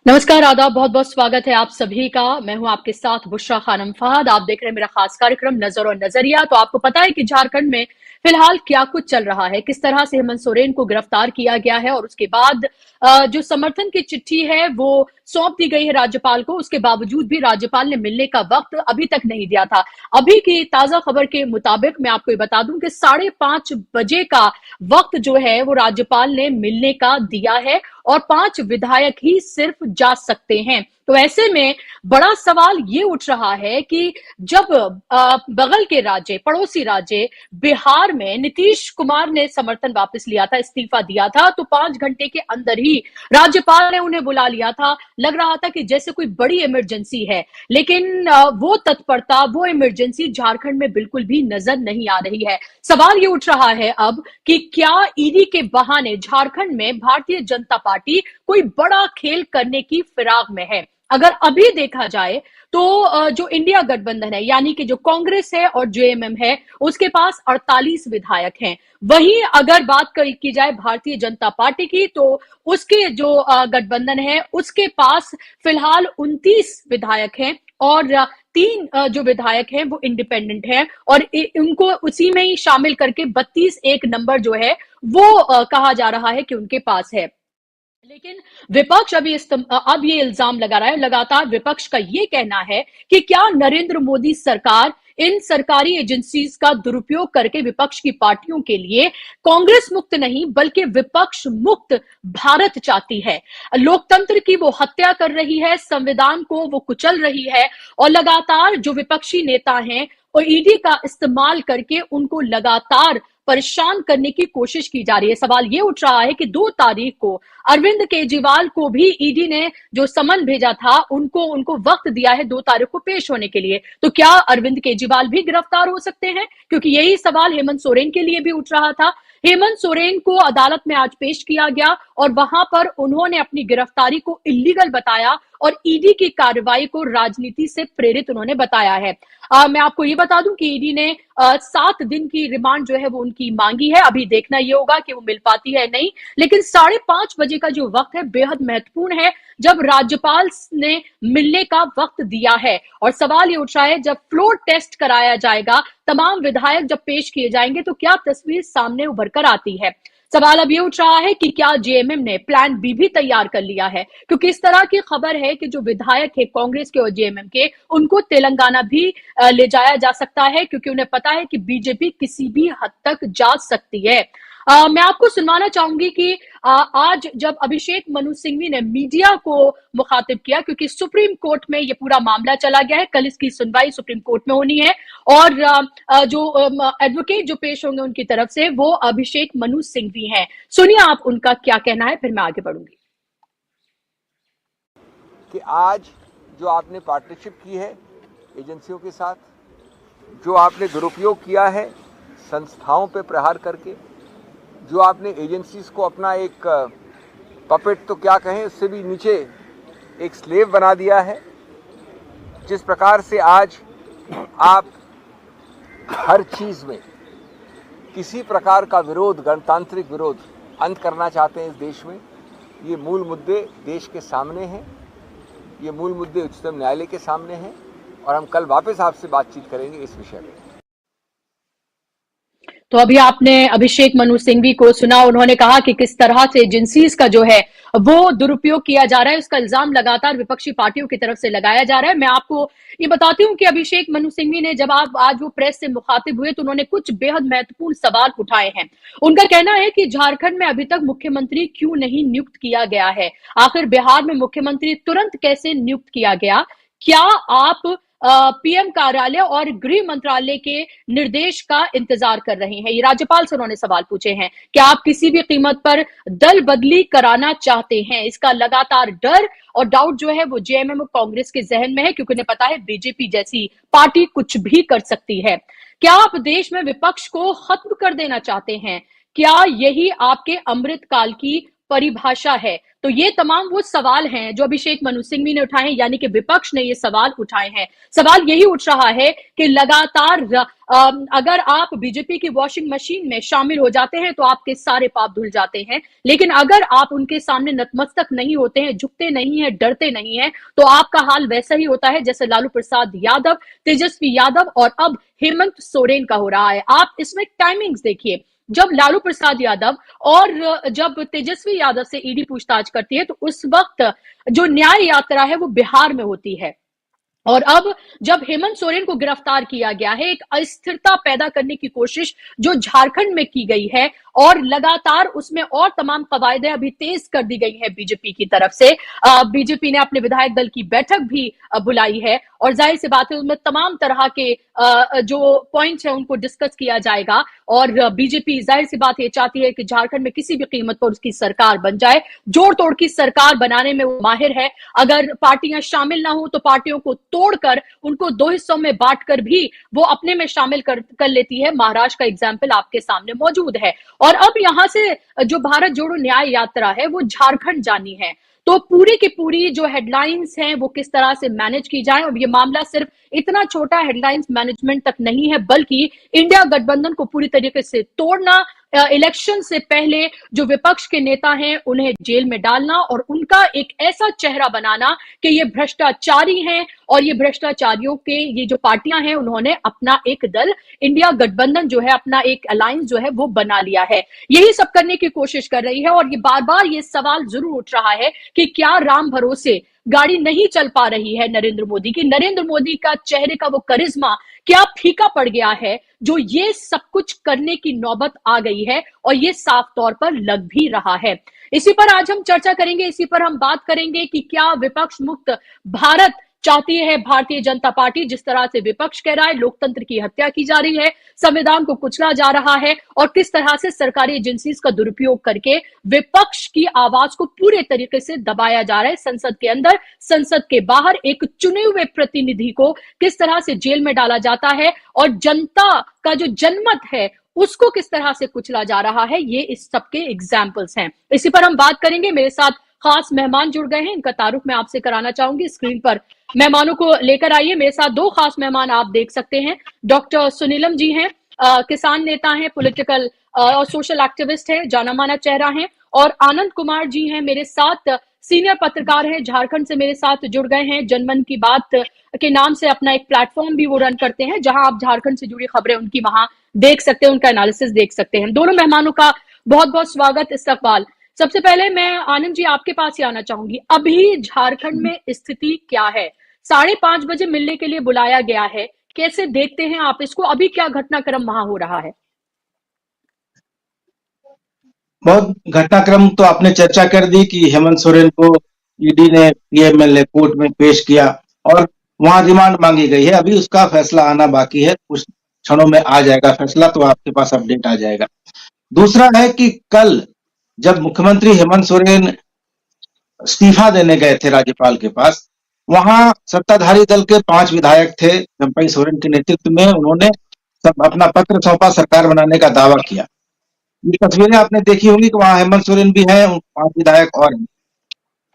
नमस्कार, आदाब, बहुत बहुत स्वागत है आप सभी का। मैं हूं आपके साथ बुशरा खानम फहद। आप देख रहे हैं मेरा खास कार्यक्रम नजर और नजरिया। तो आपको पता है कि झारखंड में फिलहाल क्या कुछ चल रहा है, किस तरह से हेमंत सोरेन को गिरफ्तार किया गया है और उसके बाद जो समर्थन की चिट्ठी है वो सौंप दी गई है राज्यपाल को। उसके बावजूद भी राज्यपाल ने मिलने का वक्त अभी तक नहीं दिया था। अभी की ताजा खबर के मुताबिक मैं आपको ये बता दूं कि 5:30 बजे का वक्त जो है वो राज्यपाल ने मिलने का दिया है और 5 विधायक ही सिर्फ जा सकते हैं। तो ऐसे में बड़ा सवाल ये उठ रहा है कि जब बगल के राज्य, पड़ोसी राज्य बिहार में नीतीश कुमार ने समर्थन वापस लिया था, इस्तीफा दिया था, तो 5 घंटे के अंदर ही राज्यपाल ने उन्हें बुला लिया था। लग रहा था कि जैसे कोई बड़ी इमरजेंसी है, लेकिन वो तत्परता, वो इमरजेंसी झारखंड में बिल्कुल भी नजर नहीं आ रही है। सवाल ये उठ रहा है अब कि क्या ईडी के बहाने झारखंड में भारतीय जनता पार्टी कोई बड़ा खेल करने की फिराक में है। अगर अभी देखा जाए तो जो इंडिया गठबंधन है, यानी कि जो कांग्रेस है और जेएमएम है, उसके पास 48 विधायक हैं। वहीं अगर बात की जाए भारतीय जनता पार्टी की, तो उसके जो गठबंधन है उसके पास फिलहाल 29 विधायक हैं और 3 जो विधायक हैं वो इंडिपेंडेंट हैं और उनको उसी में ही शामिल करके 32 एक नंबर जो है वो कहा जा रहा है कि उनके पास है। लेकिन विपक्ष अब ये इल्जाम लगा रहा है, लगातार विपक्ष का ये कहना है कि क्या नरेंद्र मोदी सरकार इन सरकारी एजेंसीज का दुरुपयोग करके विपक्ष की पार्टियों के लिए कांग्रेस मुक्त नहीं बल्कि विपक्ष मुक्त भारत चाहती है। लोकतंत्र की वो हत्या कर रही है, संविधान को वो कुचल रही है और लगातार जो विपक्षी नेता हैं और ईडी का इस्तेमाल करके उनको लगातार परेशान करने की कोशिश की जा रही है। सवाल ये उठ रहा है कि 2 तारीख को अरविंद केजरीवाल को भी ईडी ने जो समन भेजा था, उनको वक्त दिया है 2 तारीख को पेश होने के लिए। तो क्या अरविंद केजरीवाल भी गिरफ्तार हो सकते हैं? क्योंकि यही सवाल हेमंत सोरेन के लिए भी उठ रहा था। हेमंत सोरेन को अदालत में आज पेश किया गया और वहां पर उन्होंने अपनी गिरफ्तारी को इलीगल बताया और ईडी की कार्रवाई को राजनीति से प्रेरित उन्होंने बताया है। मैं आपको ये बता दूं कि ईडी ने 7 दिन की रिमांड जो है वो उनकी मांगी है। अभी देखना ये होगा कि वो मिल पाती है नहीं, लेकिन 5:30 बजे का जो वक्त है बेहद महत्वपूर्ण है, जब राज्यपाल ने मिलने का वक्त दिया है। और सवाल ये उठ रहा है, जब फ्लोर टेस्ट कराया जाएगा, तमाम विधायक जब पेश किए जाएंगे, तो क्या तस्वीर सामने उभर कर आती है। सवाल अब ये उठ रहा है कि क्या जेएमएम ने प्लान बी भी तैयार कर लिया है, क्योंकि इस तरह की खबर है कि जो विधायक है कांग्रेस के और जेएमएम के, उनको तेलंगाना भी ले जाया जा सकता है, क्योंकि उन्हें पता है कि बीजेपी किसी भी हद तक जा सकती है। मैं आपको सुनवाना चाहूंगी कि आज जब अभिषेक मनु सिंघवी ने मीडिया को मुखातिब किया, क्योंकि सुप्रीम कोर्ट में ये पूरा मामला चला गया है, कल इसकी सुनवाई सुप्रीम कोर्ट में होनी है और जो एडवोकेट जो पेश होंगे उनकी तरफ से वो अभिषेक मनु सिंघवी हैं। सुनिए आप उनका क्या कहना है, फिर मैं आगे बढ़ूंगी। कि आज जो आपने पार्टनरशिप की है एजेंसियों के साथ, जो आपने दुरुपयोग किया है संस्थाओं पे प्रहार करके, जो आपने एजेंसीज को अपना एक पपेट तो क्या कहें, उससे भी नीचे एक स्लेव बना दिया है, जिस प्रकार से आज आप हर चीज़ में किसी प्रकार का विरोध, गणतांत्रिक विरोध अंत करना चाहते हैं इस देश में। ये मूल मुद्दे देश के सामने हैं, ये मूल मुद्दे उच्चतम न्यायालय के सामने हैं और हम कल वापस आपसे बातचीत करेंगे इस विषय में। तो अभी आपने अभिषेक मनु सिंघवी को सुना, उन्होंने कहा कि किस तरह से एजेंसीज का जो है वो दुरुपयोग किया जा रहा है, उसका इल्जाम लगातार विपक्षी पार्टियों की तरफ से लगाया जा रहा है। मैं आपको ये बताती हूं कि अभिषेक मनु सिंघवी ने जब आज वो प्रेस से मुखातिब हुए तो उन्होंने कुछ बेहद महत्वपूर्ण सवाल उठाए हैं। उनका कहना है कि झारखंड में अभी तक मुख्यमंत्री क्यों नहीं नियुक्त किया गया है, आखिर बिहार में मुख्यमंत्री तुरंत कैसे नियुक्त किया गया, क्या आप पीएम कार्यालय और गृह मंत्रालय के निर्देश का इंतजार कर रहे हैं। ये राज्यपाल से उन्होंने सवाल पूछे हैं। क्या आप किसी भी कीमत पर दल बदली कराना चाहते हैं? इसका लगातार डर और डाउट जो है वो जेएमएम और कांग्रेस के जहन में है, क्योंकि उन्हें पता है बीजेपी जैसी पार्टी कुछ भी कर सकती है। क्या आप देश में विपक्ष को खत्म कर देना चाहते हैं? क्या यही आपके अमृत काल की परिभाषा है? तो ये तमाम वो सवाल हैं जो अभिषेक मनु सिंघवी ने उठाए हैं, यानी कि विपक्ष ने ये सवाल उठाए हैं। सवाल यही उठ रहा है कि लगातार अगर आप बीजेपी की वॉशिंग मशीन में शामिल हो जाते हैं तो आपके सारे पाप धुल जाते हैं, लेकिन अगर आप उनके सामने नतमस्तक नहीं होते हैं, झुकते नहीं हैं, डरते नहीं हैं, तो आपका हाल वैसा ही होता है जैसे लालू प्रसाद यादव, तेजस्वी यादव और अब हेमंत सोरेन का हो रहा है। आप इसमें टाइमिंग्स देखिए, जब लालू प्रसाद यादव और जब तेजस्वी यादव से ईडी पूछताछ करती है तो उस वक्त जो न्याय यात्रा है वो बिहार में होती है, और अब जब हेमंत सोरेन को गिरफ्तार किया गया है, एक अस्थिरता पैदा करने की कोशिश जो झारखंड में की गई है और लगातार उसमें और तमाम कवायदें अभी तेज कर दी गई है बीजेपी की तरफ से। बीजेपी ने अपने विधायक दल की बैठक भी बुलाई है और जाहिर सी बात है उसमें तमाम तरह के जो पॉइंट्स है उनको डिस्कस किया जाएगा, और बीजेपी जाहिर सी बात ये चाहती है कि झारखंड में किसी भी कीमत पर उसकी सरकार बन जाए। जोड़ तोड़ की सरकार बनाने में वो माहिर है। अगर पार्टियां शामिल ना हो तो पार्टियों को तोड़कर उनको दो हिस्सों में बांटकर भी वो अपने में शामिल कर लेती है। महाराष्ट्र का एग्जाम्पल आपके सामने मौजूद है। और अब यहां से जो भारत जोड़ो न्याय यात्रा है वो झारखंड जानी है, तो पूरी की पूरी जो हेडलाइंस हैं वो किस तरह से मैनेज की जाए। और ये मामला सिर्फ इतना छोटा हेडलाइंस मैनेजमेंट तक नहीं है, बल्कि इंडिया गठबंधन को पूरी तरीके से तोड़ना, इलेक्शन से पहले जो विपक्ष के नेता हैं उन्हें जेल में डालना और उनका एक ऐसा चेहरा बनाना कि ये भ्रष्टाचारी हैं, और ये भ्रष्टाचारियों के ये जो पार्टियां हैं उन्होंने अपना एक दल इंडिया गठबंधन जो है, अपना एक अलायंस जो है वो बना लिया है। यही सब करने की कोशिश कर रही है। और ये बार बार ये सवाल जरूर उठ रहा है कि क्या राम भरोसे गाड़ी नहीं चल पा रही है नरेंद्र मोदी की? नरेंद्र मोदी का चेहरे का वो करिश्मा क्या फीका पड़ गया है जो ये सब कुछ करने की नौबत आ गई है, और ये साफ तौर पर लग भी रहा है। इसी पर आज हम चर्चा करेंगे, इसी पर हम बात करेंगे कि क्या विपक्ष मुक्त भारत चाहती है भारतीय जनता पार्टी। जिस तरह से विपक्ष कह रहा है लोकतंत्र की हत्या की जा रही है, संविधान को कुचला जा रहा है, और किस तरह से सरकारी एजेंसीज का दुरुपयोग करके विपक्ष की आवाज को पूरे तरीके से दबाया जा रहा है। संसद के अंदर, संसद के बाहर एक चुने हुए प्रतिनिधि को किस तरह से जेल में डाला जाता है, और जनता का जो जनमत है उसको किस तरह से कुचला जा रहा है, ये इस सबके एग्जाम्पल्स हैं। इसी पर हम बात करेंगे। मेरे साथ खास मेहमान जुड़ गए हैं, इनका तारुफ मैं आपसे कराना चाहूंगी। स्क्रीन पर मेहमानों को लेकर आइए। मेरे साथ दो खास मेहमान आप देख सकते हैं। डॉक्टर सुनीलम जी हैं, किसान नेता हैं, पॉलिटिकल और सोशल एक्टिविस्ट हैं, जाना माना चेहरा हैं। और आनंद कुमार जी हैं मेरे साथ, सीनियर पत्रकार हैं, झारखंड से मेरे साथ जुड़ गए हैं। जनमन की बात के नाम से अपना एक प्लेटफॉर्म भी वो रन करते हैं, जहां आप झारखंड से जुड़ी खबरें उनकी वहां देख सकते हैं, उनका एनालिसिस देख सकते हैं। दोनों मेहमानों का बहुत बहुत स्वागत, इस्तकबाल। सबसे पहले मैं आनंद जी आपके पास ही आना चाहूंगी। अभी झारखंड में स्थिति क्या है? 5:30 बजे मिलने के लिए बुलाया गया है, कैसे देखते हैं आप इसको? अभी क्या घटनाक्रम वहां हो रहा है? बहुत घटनाक्रम तो आपने चर्चा कर दी कि हेमंत सोरेन को ईडी ने पीएमएलए कोर्ट में पेश किया और वहां रिमांड मांगी गई है। अभी उसका फैसला आना बाकी है, कुछ क्षणों में आ जाएगा फैसला, तो आपके पास अपडेट आ जाएगा। दूसरा है कि कल जब मुख्यमंत्री हेमंत सोरेन इस्तीफा देने गए थे राज्यपाल के पास, वहां सत्ताधारी दल के 5 विधायक थे चंपई सोरेन के नेतृत्व में। उन्होंने सब अपना पत्र सौंपा, सरकार बनाने का दावा किया। ये तस्वीरें आपने देखी होंगी कि वहां हेमंत सोरेन भी है, 5 विधायक और हैं।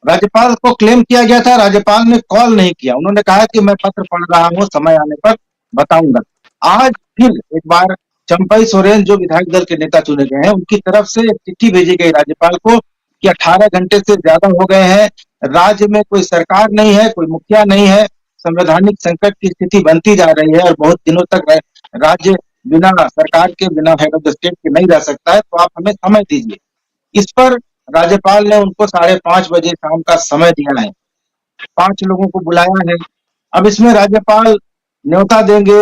राज्यपाल को क्लेम किया गया था, राज्यपाल ने कॉल नहीं किया। उन्होंने कहा कि मैं पत्र पढ़ रहा हूं, समय आने पर बताऊंगा। आज फिर एक बार चंपई सोरेन जो विधायक दल के नेता चुने गए हैं, उनकी तरफ से एक चिट्ठी भेजी गई राज्यपाल को कि 18 घंटे से ज्यादा हो गए हैं, राज्य में कोई सरकार नहीं है, कोई मुखिया नहीं है, संवैधानिक संकट की स्थिति बनती जा रही है और बहुत दिनों तक राज्य बिना सरकार के, बिना हेड ऑफ द स्टेट के नहीं रह सकता है, तो आप हमें समय दीजिए। इस पर राज्यपाल ने उनको 5:30 बजे शाम का समय दिया है। 5 लोगों को बुलाया है। अब इसमें राज्यपाल न्योता देंगे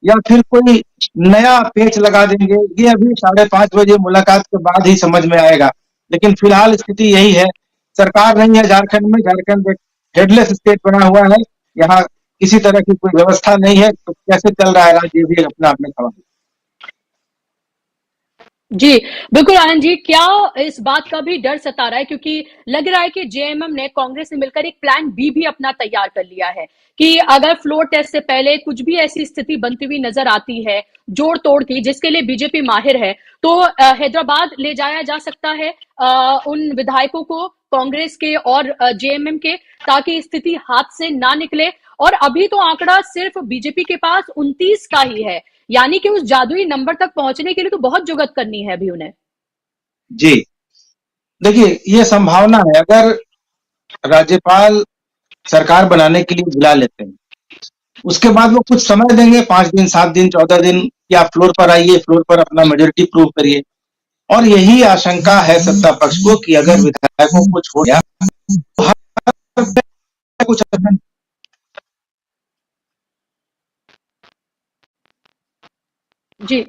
या फिर कोई नया पेच लगा देंगे, ये अभी 5:30 बजे मुलाकात के बाद ही समझ में आएगा। लेकिन फिलहाल स्थिति यही है, सरकार नहीं है झारखंड में, झारखंड एक हेडलेस स्टेट बना हुआ है, यहाँ किसी तरह की कोई व्यवस्था नहीं है, तो कैसे चल रहा है राज्य, भी अपना अपने सवाल। जी, बिल्कुल आनंद जी, क्या इस बात का भी डर सता रहा है, क्योंकि लग रहा है कि जेएमएम ने कांग्रेस से मिलकर एक प्लान बी भी अपना तैयार कर लिया है कि अगर फ्लोर टेस्ट से पहले कुछ भी ऐसी स्थिति बनती हुई नजर आती है जोड़ तोड़ की, जिसके लिए बीजेपी माहिर है, तो हैदराबाद ले जाया जा सकता है उन विधायकों को कांग्रेस के और जेएमएम के, ताकि स्थिति हाथ से ना निकले। और अभी तो आंकड़ा सिर्फ बीजेपी के पास 29 का ही है, यानी कि उस जादुई नंबर तक पहुंचने के लिए तो बहुत जुगत करनी है अभी उन्हें। जी, देखिए ये संभावना है, अगर राज्यपाल सरकार बनाने के लिए बुला लेते हैं, उसके बाद वो कुछ समय देंगे, 5 दिन, 7 दिन, 14 दिन, कि आप फ्लोर पर आइए, फ्लोर पर अपना मेजोरिटी प्रूव करिए। और यही आशंका है सत्ता पक्ष को कि अगर विधायकों को छोड़ दिया तो हर कुछ जी,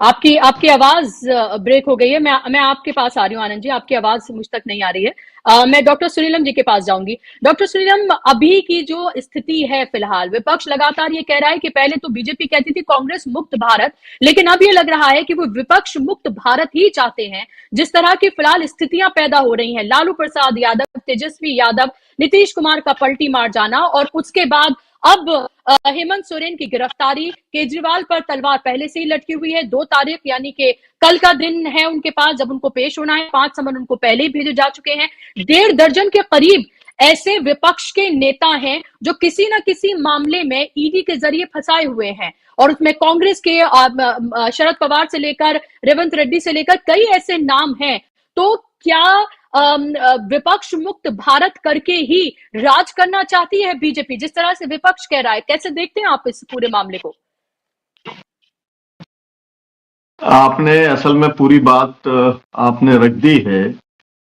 आपकी आपकी आवाज ब्रेक हो गई है। मैं आपके पास आ रही हूँ आनंद जी, आपकी आवाज मुझ तक नहीं आ रही है। मैं डॉक्टर सुनीलम जी के पास जाऊंगी। डॉक्टर सुनीलम, अभी की जो स्थिति है फिलहाल, विपक्ष लगातार ये कह रहा है कि पहले तो बीजेपी कहती थी कांग्रेस मुक्त भारत, लेकिन अब ये लग रहा है कि वो विपक्ष मुक्त भारत ही चाहते हैं। जिस तरह की फिलहाल स्थितियां पैदा हो रही हैं, लालू प्रसाद यादव, तेजस्वी यादव, नीतीश कुमार का पलटी मार जाना, और उसके बाद अब हेमंत सोरेन की गिरफ्तारी, केजरीवाल पर तलवार पहले से ही लटकी हुई है। 2 तारीख यानी कि कल का दिन है उनके पास जब उनको पेश होना है। 5 समन उनको पहले ही भेजे जा चुके हैं। 1.5 दर्जन के करीब ऐसे विपक्ष के नेता हैं जो किसी न किसी मामले में ईडी के जरिए फंसाए हुए हैं, और उसमें कांग्रेस के शरद पवार से लेकर रेवंत रेड्डी से लेकर कई ऐसे नाम हैं। तो क्या विपक्ष मुक्त भारत करके ही राज करना चाहती है बीजेपी, जिस तरह से विपक्ष कह रहा है? कैसे देखते हैं आप इस पूरे मामले को? आपने असल में पूरी बात आपने रख दी है।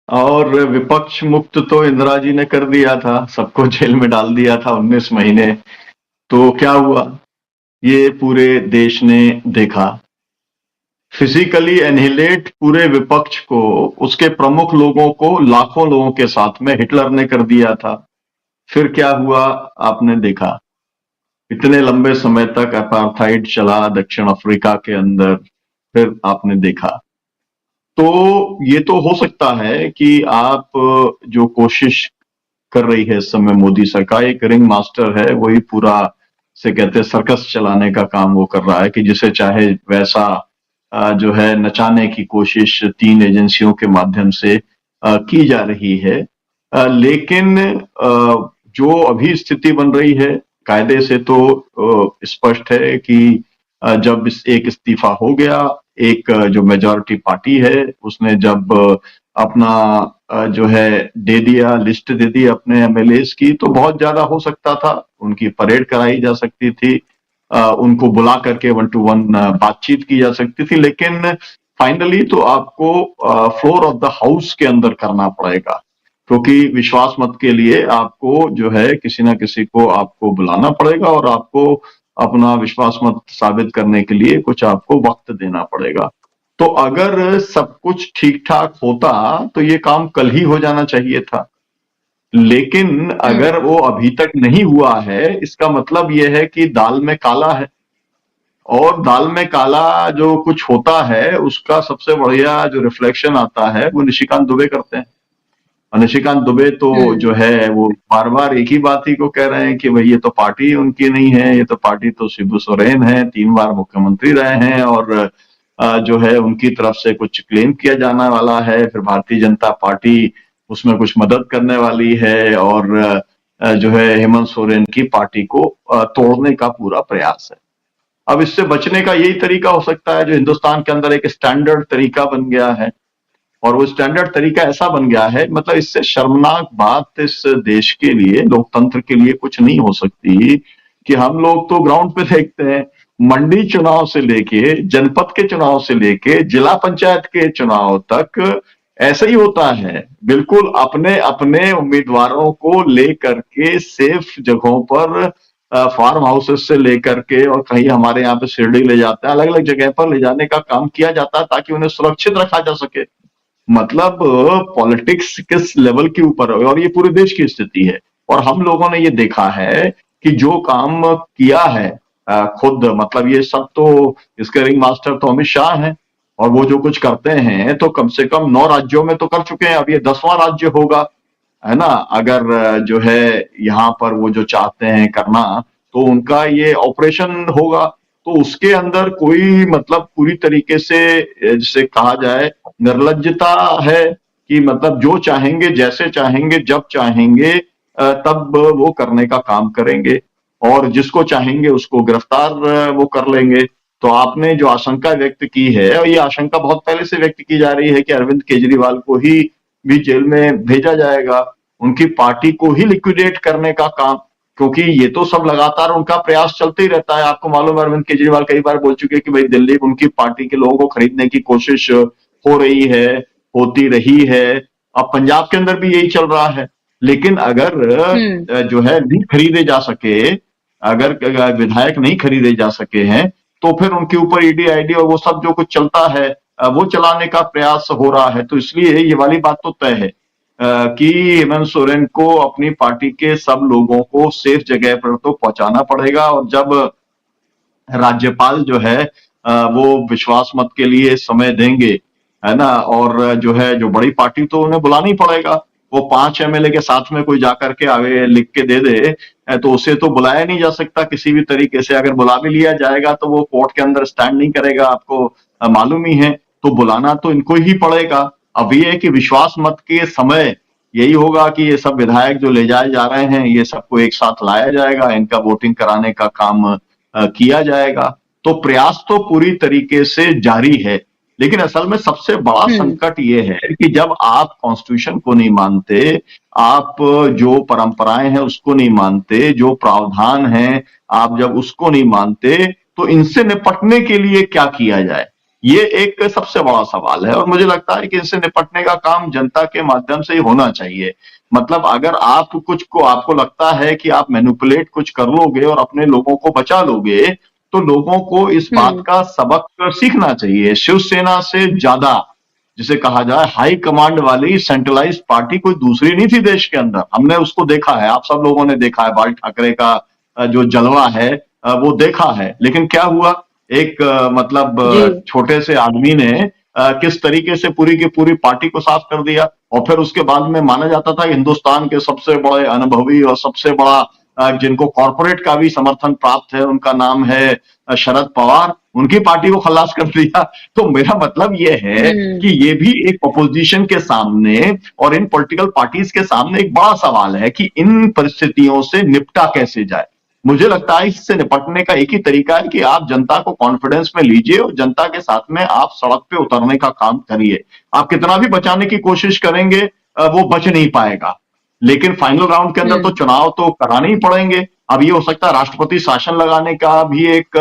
और विपक्ष मुक्त तो इंदिरा जी ने कर दिया था, सबको जेल में डाल दिया था 19 महीने। तो क्या हुआ, ये पूरे देश ने देखा। फिजिकली एनिहिलेट पूरे विपक्ष को, उसके प्रमुख लोगों को, लाखों लोगों के साथ में हिटलर ने कर दिया था। फिर क्या हुआ आपने देखा, इतने लंबे समय तक अपार्थाइड चला दक्षिण अफ्रीका के अंदर, फिर आपने देखा। तो ये तो हो सकता है कि आप जो कोशिश कर रही है इस समय मोदी सरकार, एक रिंग मास्टर है, वही पूरा से कहते हैं सर्कस चलाने का काम वो कर रहा है कि जिसे चाहे वैसा जो है नचाने की कोशिश 3 एजेंसियों के माध्यम से की जा रही है। लेकिन जो अभी स्थिति बन रही है कायदे से तो स्पष्ट है कि जब एक इस्तीफा हो गया, एक जो मेजॉरिटी पार्टी है उसने जब अपना जो है दे दिया, लिस्ट दे दी अपने एमएलएस की, तो बहुत ज्यादा हो सकता था, उनकी परेड कराई जा सकती थी, उनको बुला करके 1-to-1 बातचीत की जा सकती थी। लेकिन फाइनली तो आपको फ्लोर ऑफ द हाउस के अंदर करना पड़ेगा, क्योंकि विश्वास मत के लिए आपको जो है किसी ना किसी को आपको बुलाना पड़ेगा और आपको अपना विश्वास मत साबित करने के लिए कुछ आपको वक्त देना पड़ेगा। तो अगर सब कुछ ठीक ठाक होता तो ये काम कल ही हो जाना चाहिए था। लेकिन अगर वो अभी तक नहीं हुआ है, इसका मतलब यह है कि दाल में काला है। और दाल में काला जो कुछ होता है उसका सबसे बढ़िया जो रिफ्लेक्शन आता है वो निशिकांत दुबे करते हैं। और निशिकांत दुबे तो जो है वो बार बार एक ही बात ही को कह रहे हैं कि भाई ये तो पार्टी उनकी नहीं है, ये तो पार्टी तो शिबू सोरेन है, 3 बार मुख्यमंत्री रहे हैं, और जो है उनकी तरफ से कुछ क्लेम किया जाने वाला है, फिर भारतीय जनता पार्टी उसमें कुछ मदद करने वाली है, और जो है हेमंत सोरेन की पार्टी को तोड़ने का पूरा प्रयास है। अब इससे बचने का यही तरीका हो सकता है जो हिंदुस्तान के अंदर एक स्टैंडर्ड तरीका बन गया है, और वो स्टैंडर्ड तरीका ऐसा बन गया है, मतलब इससे शर्मनाक बात इस देश के लिए, लोकतंत्र के लिए कुछ नहीं हो सकती कि हम लोग तो ग्राउंड पे देखते हैं, मंडी चुनाव से लेके, जनपद के चुनाव से लेके, जिला पंचायत के चुनाव तक ऐसा ही होता है। बिल्कुल अपने अपने उम्मीदवारों को लेकर के सेफ जगहों पर, फार्म हाउसेस से लेकर के, और कहीं हमारे यहाँ पे शिरडी ले जाते हैं, अलग अलग जगह पर ले जाने का काम किया जाता है ताकि उन्हें सुरक्षित रखा जा सके। मतलब पॉलिटिक्स किस लेवल के ऊपर है, और ये पूरे देश की स्थिति है। और हम लोगों ने ये देखा है कि जो काम किया है खुद मतलब ये सब तो इसके रिंग मास्टर तो अमित शाह हैं, और वो जो कुछ करते हैं तो कम से कम 9 राज्यों में तो कर चुके हैं, अब ये 10वां राज्य होगा, है ना। अगर जो है यहाँ पर वो जो चाहते हैं करना, तो उनका ये ऑपरेशन होगा, तो उसके अंदर कोई मतलब पूरी तरीके से जिसे कहा जाए निर्लज्जता है कि मतलब जो चाहेंगे, जैसे चाहेंगे, जब चाहेंगे तब वो करने का काम करेंगे, और जिसको चाहेंगे उसको गिरफ्तार वो कर लेंगे। तो आपने जो आशंका व्यक्त की है, और ये आशंका बहुत पहले से व्यक्त की जा रही है कि अरविंद केजरीवाल को ही भी जेल में भेजा जाएगा, उनकी पार्टी को ही लिक्विडेट करने का काम, क्योंकि ये तो सब लगातार उनका प्रयास चलते ही रहता है। आपको मालूम है अरविंद केजरीवाल कई बार बोल चुके हैं कि भाई दिल्ली में उनकी पार्टी के लोगों को खरीदने की कोशिश हो रही है, होती रही है, अब पंजाब के अंदर भी यही चल रहा है। लेकिन अगर जो है नहीं खरीदे जा सके, अगर विधायक नहीं खरीदे जा सके हैं, तो फिर उनके ऊपर ईडी आईडी और वो सब जो कुछ चलता है वो चलाने का प्रयास हो रहा है। तो इसलिए ये वाली बात तो तय है कि हेमंत सोरेन को अपनी पार्टी के सब लोगों को सेफ जगह पर तो पहुंचाना पड़ेगा, और जब राज्यपाल जो है वो विश्वास मत के लिए समय देंगे, है ना, और जो है जो बड़ी पार्टी तो उन्हें बुलाना ही पड़ेगा। वो 5 एमएलए के साथ में कोई जाकर के आगे लिख के दे दे तो उसे तो बुलाया नहीं जा सकता किसी भी तरीके से। अगर बुला भी लिया जाएगा तो वो कोर्ट के अंदर स्टैंड नहीं करेगा, आपको मालूम ही है। तो बुलाना तो इनको ही पड़ेगा। अब ये है कि विश्वास मत के समय यही होगा कि ये सब विधायक जो ले जाए जा रहे हैं, ये सबको एक साथ लाया जाएगा, इनका वोटिंग कराने का काम किया जाएगा। तो प्रयास तो पूरी तरीके से जारी है, लेकिन असल में सबसे बड़ा संकट ये है कि जब आप कॉन्स्टिट्यूशन को नहीं मानते, आप जो परंपराएं हैं उसको नहीं मानते, जो प्रावधान हैं आप जब उसको नहीं मानते, तो इनसे निपटने के लिए क्या किया जाए, ये एक सबसे बड़ा सवाल है। और मुझे लगता है कि इनसे निपटने का काम जनता के माध्यम से ही होना चाहिए। मतलब अगर आप कुछ को आपको लगता है कि आप मैनिपुलेट कुछ कर लोगे और अपने लोगों को बचा लोगे, तो लोगों को इस बात का सबक सीखना चाहिए। शिवसेना से ज्यादा जिसे कहा जाए हाई कमांड वाली सेंट्रलाइज्ड पार्टी कोई दूसरी नहीं थी देश के अंदर। हमने उसको देखा है, आप सब लोगों ने देखा है, बाल ठाकरे का जो जलवा है वो देखा है। लेकिन क्या हुआ, एक मतलब छोटे से आदमी ने किस तरीके से पूरी की पूरी पार्टी को साफ कर दिया। और फिर उसके बाद में माना जाता था हिंदुस्तान के सबसे बड़े अनुभवी और सबसे बड़ा जिनको कॉर्पोरेट का भी समर्थन प्राप्त है, उनका नाम है शरद पवार, उनकी पार्टी को खलास कर दिया। तो मेरा मतलब ये है कि ये भी एक अपोजिशन के सामने और इन पॉलिटिकल पार्टीज के सामने एक बड़ा सवाल है कि इन परिस्थितियों से निपटा कैसे जाए। मुझे लगता है इससे निपटने का एक ही तरीका है कि आप जनता को कॉन्फिडेंस में लीजिए और जनता के साथ में आप सड़क पे उतरने का काम करिए। आप कितना भी बचाने की कोशिश करेंगे वो बच नहीं पाएगा, लेकिन फाइनल राउंड के अंदर तो चुनाव तो कराने ही पड़ेंगे। अब ये हो सकता है राष्ट्रपति शासन लगाने का भी एक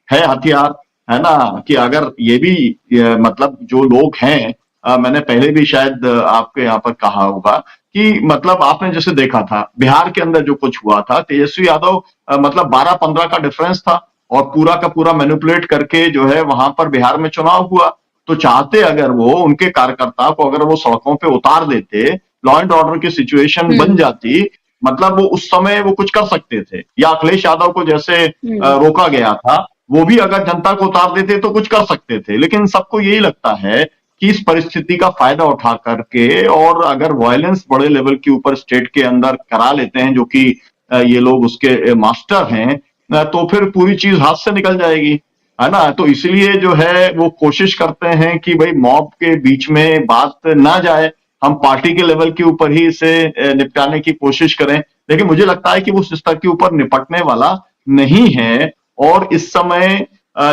है हथियार, है ना, कि अगर ये भी मतलब जो लोग हैं, मैंने पहले भी शायद आपके यहाँ पर कहा होगा कि मतलब आपने जैसे देखा था बिहार के अंदर जो कुछ हुआ था, तेजस्वी यादव मतलब 12-15 का डिफरेंस था और पूरा का पूरा मैनिपुलेट करके जो है वहां पर बिहार में चुनाव हुआ। तो चाहते अगर वो उनके कार्यकर्ता को अगर वो सड़कों पे उतार देते, लॉ एंड ऑर्डर की सिचुएशन बन जाती, मतलब वो उस समय वो कुछ कर सकते थे। या अखिलेश यादव को जैसे रोका गया था, वो भी अगर जनता को उतार देते तो कुछ कर सकते थे। लेकिन सबको यही लगता है कि इस परिस्थिति का फायदा उठा करके और अगर वायलेंस बड़े लेवल के ऊपर स्टेट के अंदर करा लेते हैं, जो कि ये लोग उसके मास्टर हैं, तो फिर पूरी चीज हाथ से निकल जाएगी, है ना। तो इसलिए जो है वो कोशिश करते हैं कि भाई मॉब के बीच में बात ना जाए, हम पार्टी के लेवल के ऊपर ही इसे निपटाने की कोशिश करें। लेकिन मुझे लगता है कि वो उस स्तर के ऊपर निपटने वाला नहीं है। और इस समय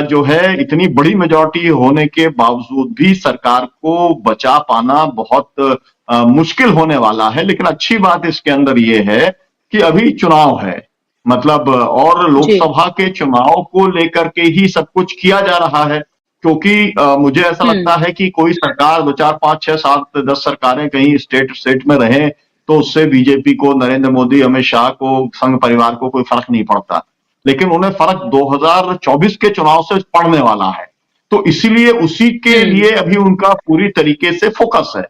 जो है इतनी बड़ी मेजॉरिटी होने के बावजूद भी सरकार को बचा पाना बहुत मुश्किल होने वाला है। लेकिन अच्छी बात इसके अंदर ये है कि अभी चुनाव है, मतलब और लोकसभा के चुनाव को लेकर के ही सब कुछ किया जा रहा है। क्योंकि मुझे ऐसा लगता है कि कोई सरकार 2, 4, 5, 6, 7, 10 सरकारें कहीं स्टेट में रहे तो उससे बीजेपी को, नरेंद्र मोदी, अमित शाह को, संघ परिवार को कोई फर्क नहीं पड़ता। लेकिन उन्हें फर्क 2024 के चुनाव से पड़ने वाला है। तो इसीलिए उसी के लिए अभी उनका पूरी तरीके से फोकस है।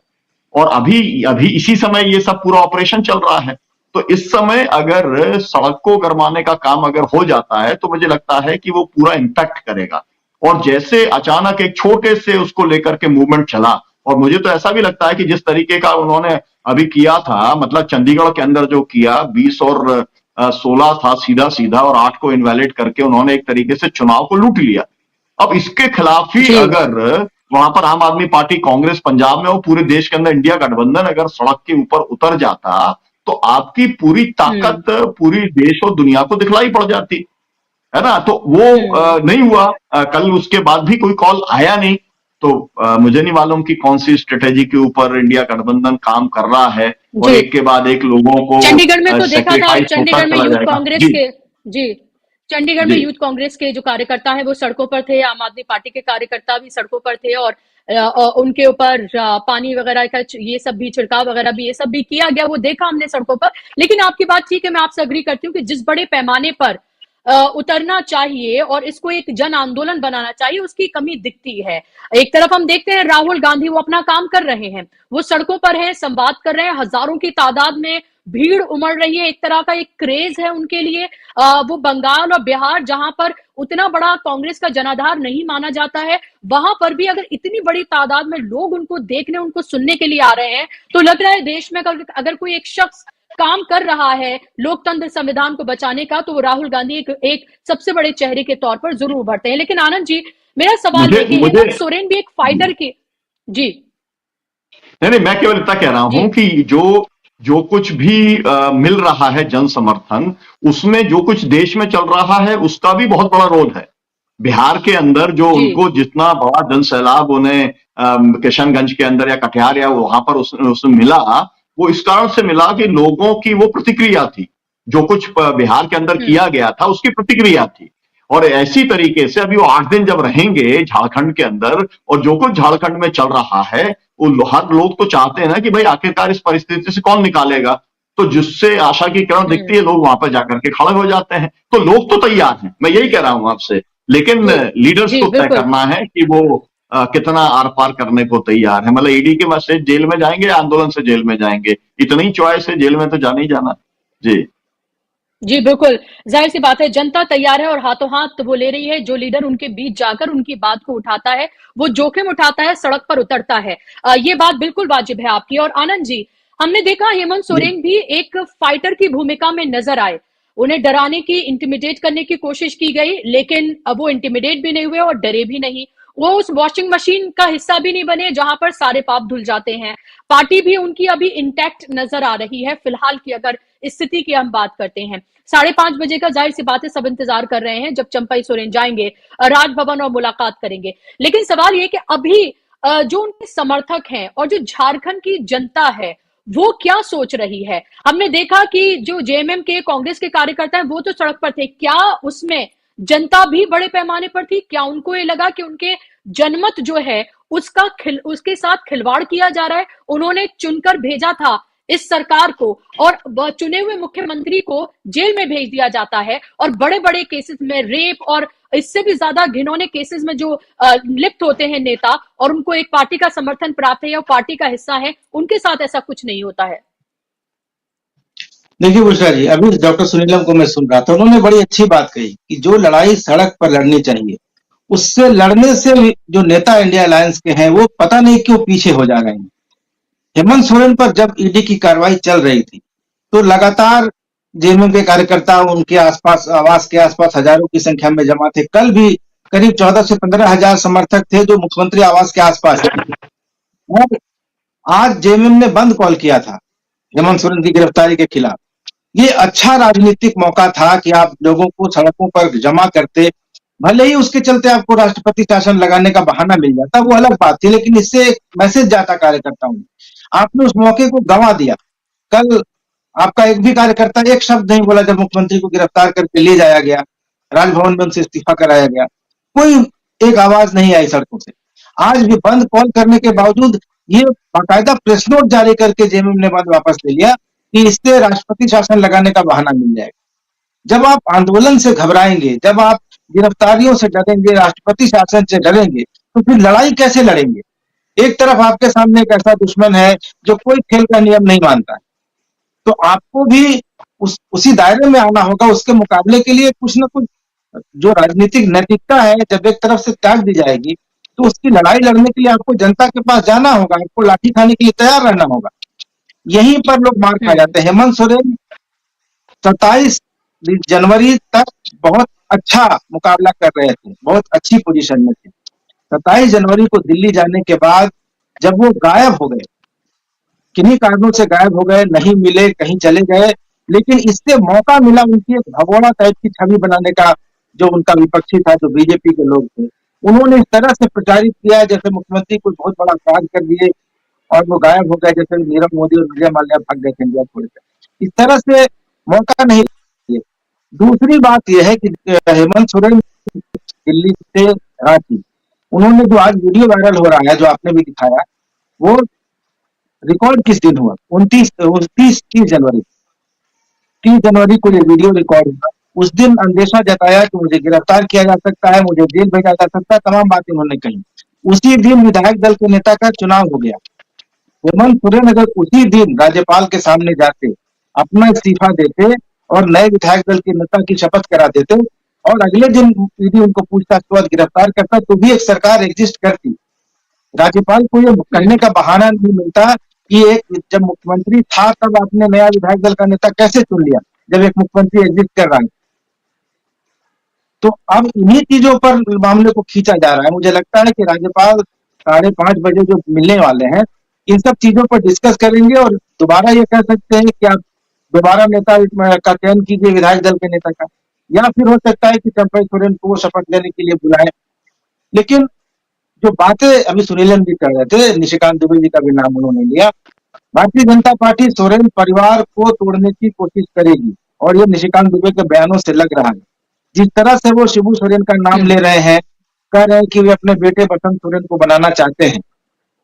और अभी इसी समय ये सब पूरा ऑपरेशन चल रहा है। तो इस समय अगर सड़क को गरमाने का काम अगर हो जाता है तो मुझे लगता है कि वो पूरा इंपैक्ट करेगा। और जैसे अचानक एक छोटे से उसको लेकर के मूवमेंट चला, और मुझे तो ऐसा भी लगता है कि जिस तरीके का उन्होंने अभी किया था, मतलब चंडीगढ़ के अंदर जो किया 20 और 16 था सीधा सीधा, और 8 को इनवैलिड करके उन्होंने एक तरीके से चुनाव को लूट लिया। अब इसके खिलाफ ही जी अगर वहां पर आम आदमी पार्टी कांग्रेस पंजाब में और पूरे देश के अंदर इंडिया गठबंधन अगर सड़क के ऊपर उतर जाता तो आपकी पूरी ताकत पूरी देश और दुनिया को दिखलाई पड़ जाती, है ना। तो वो नहीं हुआ। कल उसके बाद भी कोई कॉल आया नहीं। तो मुझे नहीं मालूम कि कौन सी स्ट्रेटेजी के ऊपर इंडिया गठबंधन काम कर रहा है, और जी एक के बाद एक लोगों को चंडीगढ़ में तो देखा था, सेक्रीफाइस होता चंडीगढ़ में चला यूथ जाएगा। कांग्रेस जी के जी चंडीगढ़ में जी यूथ कांग्रेस के जो कार्यकर्ता हैं वो सड़कों पर थे, आम आदमी पार्टी के कार्यकर्ता भी सड़कों पर थे, और उनके ऊपर पानी वगैरह का ये सब भी छिड़काव वगैरह भी ये सब भी किया गया, वो देखा हमने सड़कों पर। लेकिन आपकी बात ठीक है, मैं आपसे अग्री करती हूँ कि जिस बड़े पैमाने पर उतरना चाहिए और इसको एक जन आंदोलन बनाना चाहिए, उसकी कमी दिखती है। एक तरफ हम देखते हैं राहुल गांधी वो अपना काम कर रहे हैं, वो सड़कों पर हैं, संवाद कर रहे हैं, हजारों की तादाद में भीड़ उमड़ रही है, एक तरह का एक क्रेज है उनके लिए। वो बंगाल और बिहार जहां पर उतना बड़ा कांग्रेस का जनाधार नहीं माना जाता है, वहां पर भी अगर इतनी बड़ी तादाद में लोग उनको देखने उनको सुनने के लिए आ रहे हैं, तो लग रहा है देश में अगर कोई एक शख्स काम कर रहा है लोकतंत्र संविधान को बचाने का, तो वो राहुल गांधी एक सबसे बड़े चेहरे के तौर पर जरूर उभरते हैं। लेकिन आनंद जी, मेरा सवाल मुझे है कि मुझे हेमंत सोरेन भी एक फाइटर की जी नहीं नहीं, मैं केवल इतना कह रहा जी हूं कि जो जो कुछ भी मिल रहा है जन समर्थन, उसमें जो कुछ देश में चल रहा है उसका भी बहुत बड़ा रोल है। बिहार के अंदर जो जी उनको जितना बड़ा जन सैलाब उन्हें किशनगंज के अंदर या कटिहार या वहां पर उसमें मिला, वो इस कारण से मिला कि लोगों की वो प्रतिक्रिया थी। जो कुछ बिहार के अंदर किया गया था उसकी प्रतिक्रिया थी। और ऐसी तरीके से अभी वो 8 दिन जब रहेंगे झारखंड के अंदर, और जो कुछ झारखंड में चल रहा है, वो हर लोग तो चाहते हैं ना कि भाई आखिरकार इस परिस्थिति से कौन निकालेगा। तो जिससे आशा की किरण दिखती है, लोग वहां पर जाकर के खड़े हो जाते हैं। तो लोग तो तैयार हैं, मैं यही कह रहा हूं आपसे। लेकिन जी लीडर्स जी को तय बिल्कुल करना है कि वो कितना आर पार करने को तैयार है। मतलब ईडी के मैसेज जेल में जाएंगे या आंदोलन से जेल में जाएंगे, इतनी चॉइस है, जेल में तो जाना ही जाना। जी जी बिल्कुल, जाहिर सी बात है जनता तैयार है और हाथों हाथ वो ले रही है। जो लीडर उनके बीच जाकर उनकी बात को उठाता है, वो जोखिम उठाता है, सड़क पर उतरता है। ये बात बिल्कुल वाजिब है आपकी। और आनंद जी, हमने देखा हेमंत सोरेन भी एक फाइटर की भूमिका में नजर आए। उन्हें डराने की, इंटिमिडेट करने की कोशिश की गई, लेकिन अब वो इंटिमिडेट भी नहीं हुए और डरे भी नहीं। वो उस वॉशिंग मशीन का हिस्सा भी नहीं बने जहां पर सारे पाप धुल जाते हैं। पार्टी भी उनकी अभी इंटैक्ट नजर आ रही है फिलहाल की अगर स्थिति की हम बात करते हैं। 5:30 बजे का जाहिर सी बात है सब इंतजार कर रहे हैं जब चंपई सोरेन जाएंगे राजभवन और मुलाकात करेंगे। लेकिन सवाल ये कि अभी जो उनके समर्थक हैं और जो झारखंड की जनता है वो क्या सोच रही है। हमने देखा कि जो जेएमएम के कांग्रेस के कार्यकर्ता हैं वो तो सड़क पर थे, क्या उसमें जनता भी बड़े पैमाने पर थी? क्या उनको ये लगा कि उनके जनमत जो है उसके साथ खिलवाड़ किया जा रहा है? उन्होंने चुनकर भेजा था इस सरकार को और चुने हुए मुख्यमंत्री को जेल में भेज दिया जाता है, और बड़े बड़े केसेस में रेप और इससे भी ज्यादा घिनौने केसेस में जो लिप्त होते हैं नेता और उनको एक पार्टी का समर्थन प्राप्त है या पार्टी का हिस्सा है, उनके साथ ऐसा कुछ नहीं होता है। देखिए बुशरा जी, अभी डॉक्टर सुनीलम को मैं सुन रहा था, उन्होंने बड़ी अच्छी बात कही कि जो लड़ाई सड़क पर लड़नी चाहिए, उससे लड़ने से जो नेता इंडिया अलायंस के हैं वो पता नहीं क्यों पीछे हो जा रहे हैं। हेमंत सोरेन पर जब ईडी की कार्रवाई चल रही थी तो लगातार जेएमएम के कार्यकर्ता उनके आसपास, आवास के आसपास हजारों की संख्या में जमा थे। कल भी करीब 14 से 15 हजार समर्थक थे जो मुख्यमंत्री आवास के आसपास थे। और आज जेएमएम ने बंद कॉल किया था हेमंत सोरेन की गिरफ्तारी के खिलाफ। ये अच्छा राजनीतिक मौका था कि आप लोगों को सड़कों पर जमा करते, भले ही उसके चलते आपको राष्ट्रपति शासन लगाने का बहाना मिल जाता, वो अलग बात थी, लेकिन इससे एक मैसेज जाता कार्यकर्ताओं में। आपने उस मौके को गंवा दिया। कल आपका एक भी कार्यकर्ता एक शब्द नहीं बोला जब मुख्यमंत्री को गिरफ्तार करके ले जाया गया, राजभवन में उनसे इस्तीफा कराया गया, कोई एक आवाज नहीं आई सड़कों से। आज भी बंद कॉल करने के बावजूद ये बाकायदा प्रेस नोट जारी करके जेएमएम ने बात वापस ले लिया कि इससे राष्ट्रपति शासन लगाने का बहाना मिल जाएगा। जब आप आंदोलन से घबराएंगे, जब आप गिरफ्तारियों से डरेंगे, राष्ट्रपति शासन से डरेंगे, तो फिर लड़ाई कैसे लड़ेंगे? एक तरफ आपके सामने एक ऐसा दुश्मन है जो कोई खेल का नियम नहीं मानता है, तो आपको भी उसी दायरे में आना होगा। उसके मुकाबले के लिए कुछ ना कुछ जो राजनीतिक नैतिकता है जब एक तरफ से त्याग दी जाएगी, तो उसकी लड़ाई लड़ने के लिए आपको जनता के पास जाना होगा, आपको लाठी खाने के लिए तैयार रहना होगा। यहीं पर लोग मार खा जाते हैं। हेमंत सोरेन 27 जनवरी तक बहुत अच्छा मुकाबला कर रहे थे, बहुत अच्छी पोजीशन में थे। 27 जनवरी को दिल्ली जाने के बाद जब वो गायब हो गए, किन्हीं कारणों से गायब हो गए, नहीं मिले, कहीं चले गए, लेकिन इससे मौका मिला उनकी एक भगोड़ा टाइप की छवि बनाने का। जो उनका विपक्षी था, जो बीजेपी के लोग थे, उन्होंने इस तरह से प्रचारित किया जैसे मुख्यमंत्री कोई बहुत बड़ा कार्य कर दिए और वो गायब हो गए, जैसे नीरव मोदी और विजय माल्या भाग गए थे इंडिया छोड़कर। इस तरह से मौका नहीं दिए। दूसरी बात यह है कि हेमंत सोरेन दिल्ली से रांची, उन्होंने जो आज वीडियो वायरल हो रहा है, जो आपने भी दिखाया, वो रिकॉर्ड किस दिन हुआ? 30 जनवरी, 30 जनवरी को ये वीडियो रिकॉर्ड हुआ। उस दिन अंदेशा जताया कि मुझे गिरफ्तार किया जा सकता है, मुझे जेल भेजा जा सकता है, तमाम बातें उन्होंने कही। उसी दिन विधायक दल के नेता का चुनाव हो गया। हेमंत सोरेन अगर उसी दिन राज्यपाल के सामने जाते, अपना इस्तीफा देते और नए विधायक दल के नेता की शपथ करा देते और अगले दिन ईडी उनको पूछताछ के बाद गिरफ्तार करता, तो भी एक सरकार एग्जिस्ट करती। राज्यपाल को ये करने का बहाना नहीं मिलता कि एक जब मुख्यमंत्री था तब आपने नया विधायक दल का नेता कैसे चुन लिया, जब एक मुख्यमंत्री एग्जिस्ट कर रहा है। तो अब इन्हीं चीजों पर मामले को खींचा जा रहा है। मुझे लगता है कि राज्यपाल 5:30 बजे जो मिलने वाले हैं, इन सब चीजों पर डिस्कस करेंगे और दोबारा ये कह सकते हैं कि आप दोबारा नेता का चयन कीजिए, विधायक दल के नेता का, या फिर हो सकता है कि चंपई सोरेन को शपथ लेने के लिए बुलाएं। लेकिन जो बातें अभी सुनीलन जी कर रहे थे, निशिकांत दुबे जी का भी नाम उन्होंने लिया, भारतीय जनता पार्टी सोरेन परिवार को तोड़ने की कोशिश करेगी और ये निशिकांत दुबे के बयानों से लग रहा है। जिस तरह से वो शिबू सोरेन का नाम ले रहे हैं, कह रहे हैं कि वे अपने बेटे बसंत सोरेन को बनाना चाहते हैं।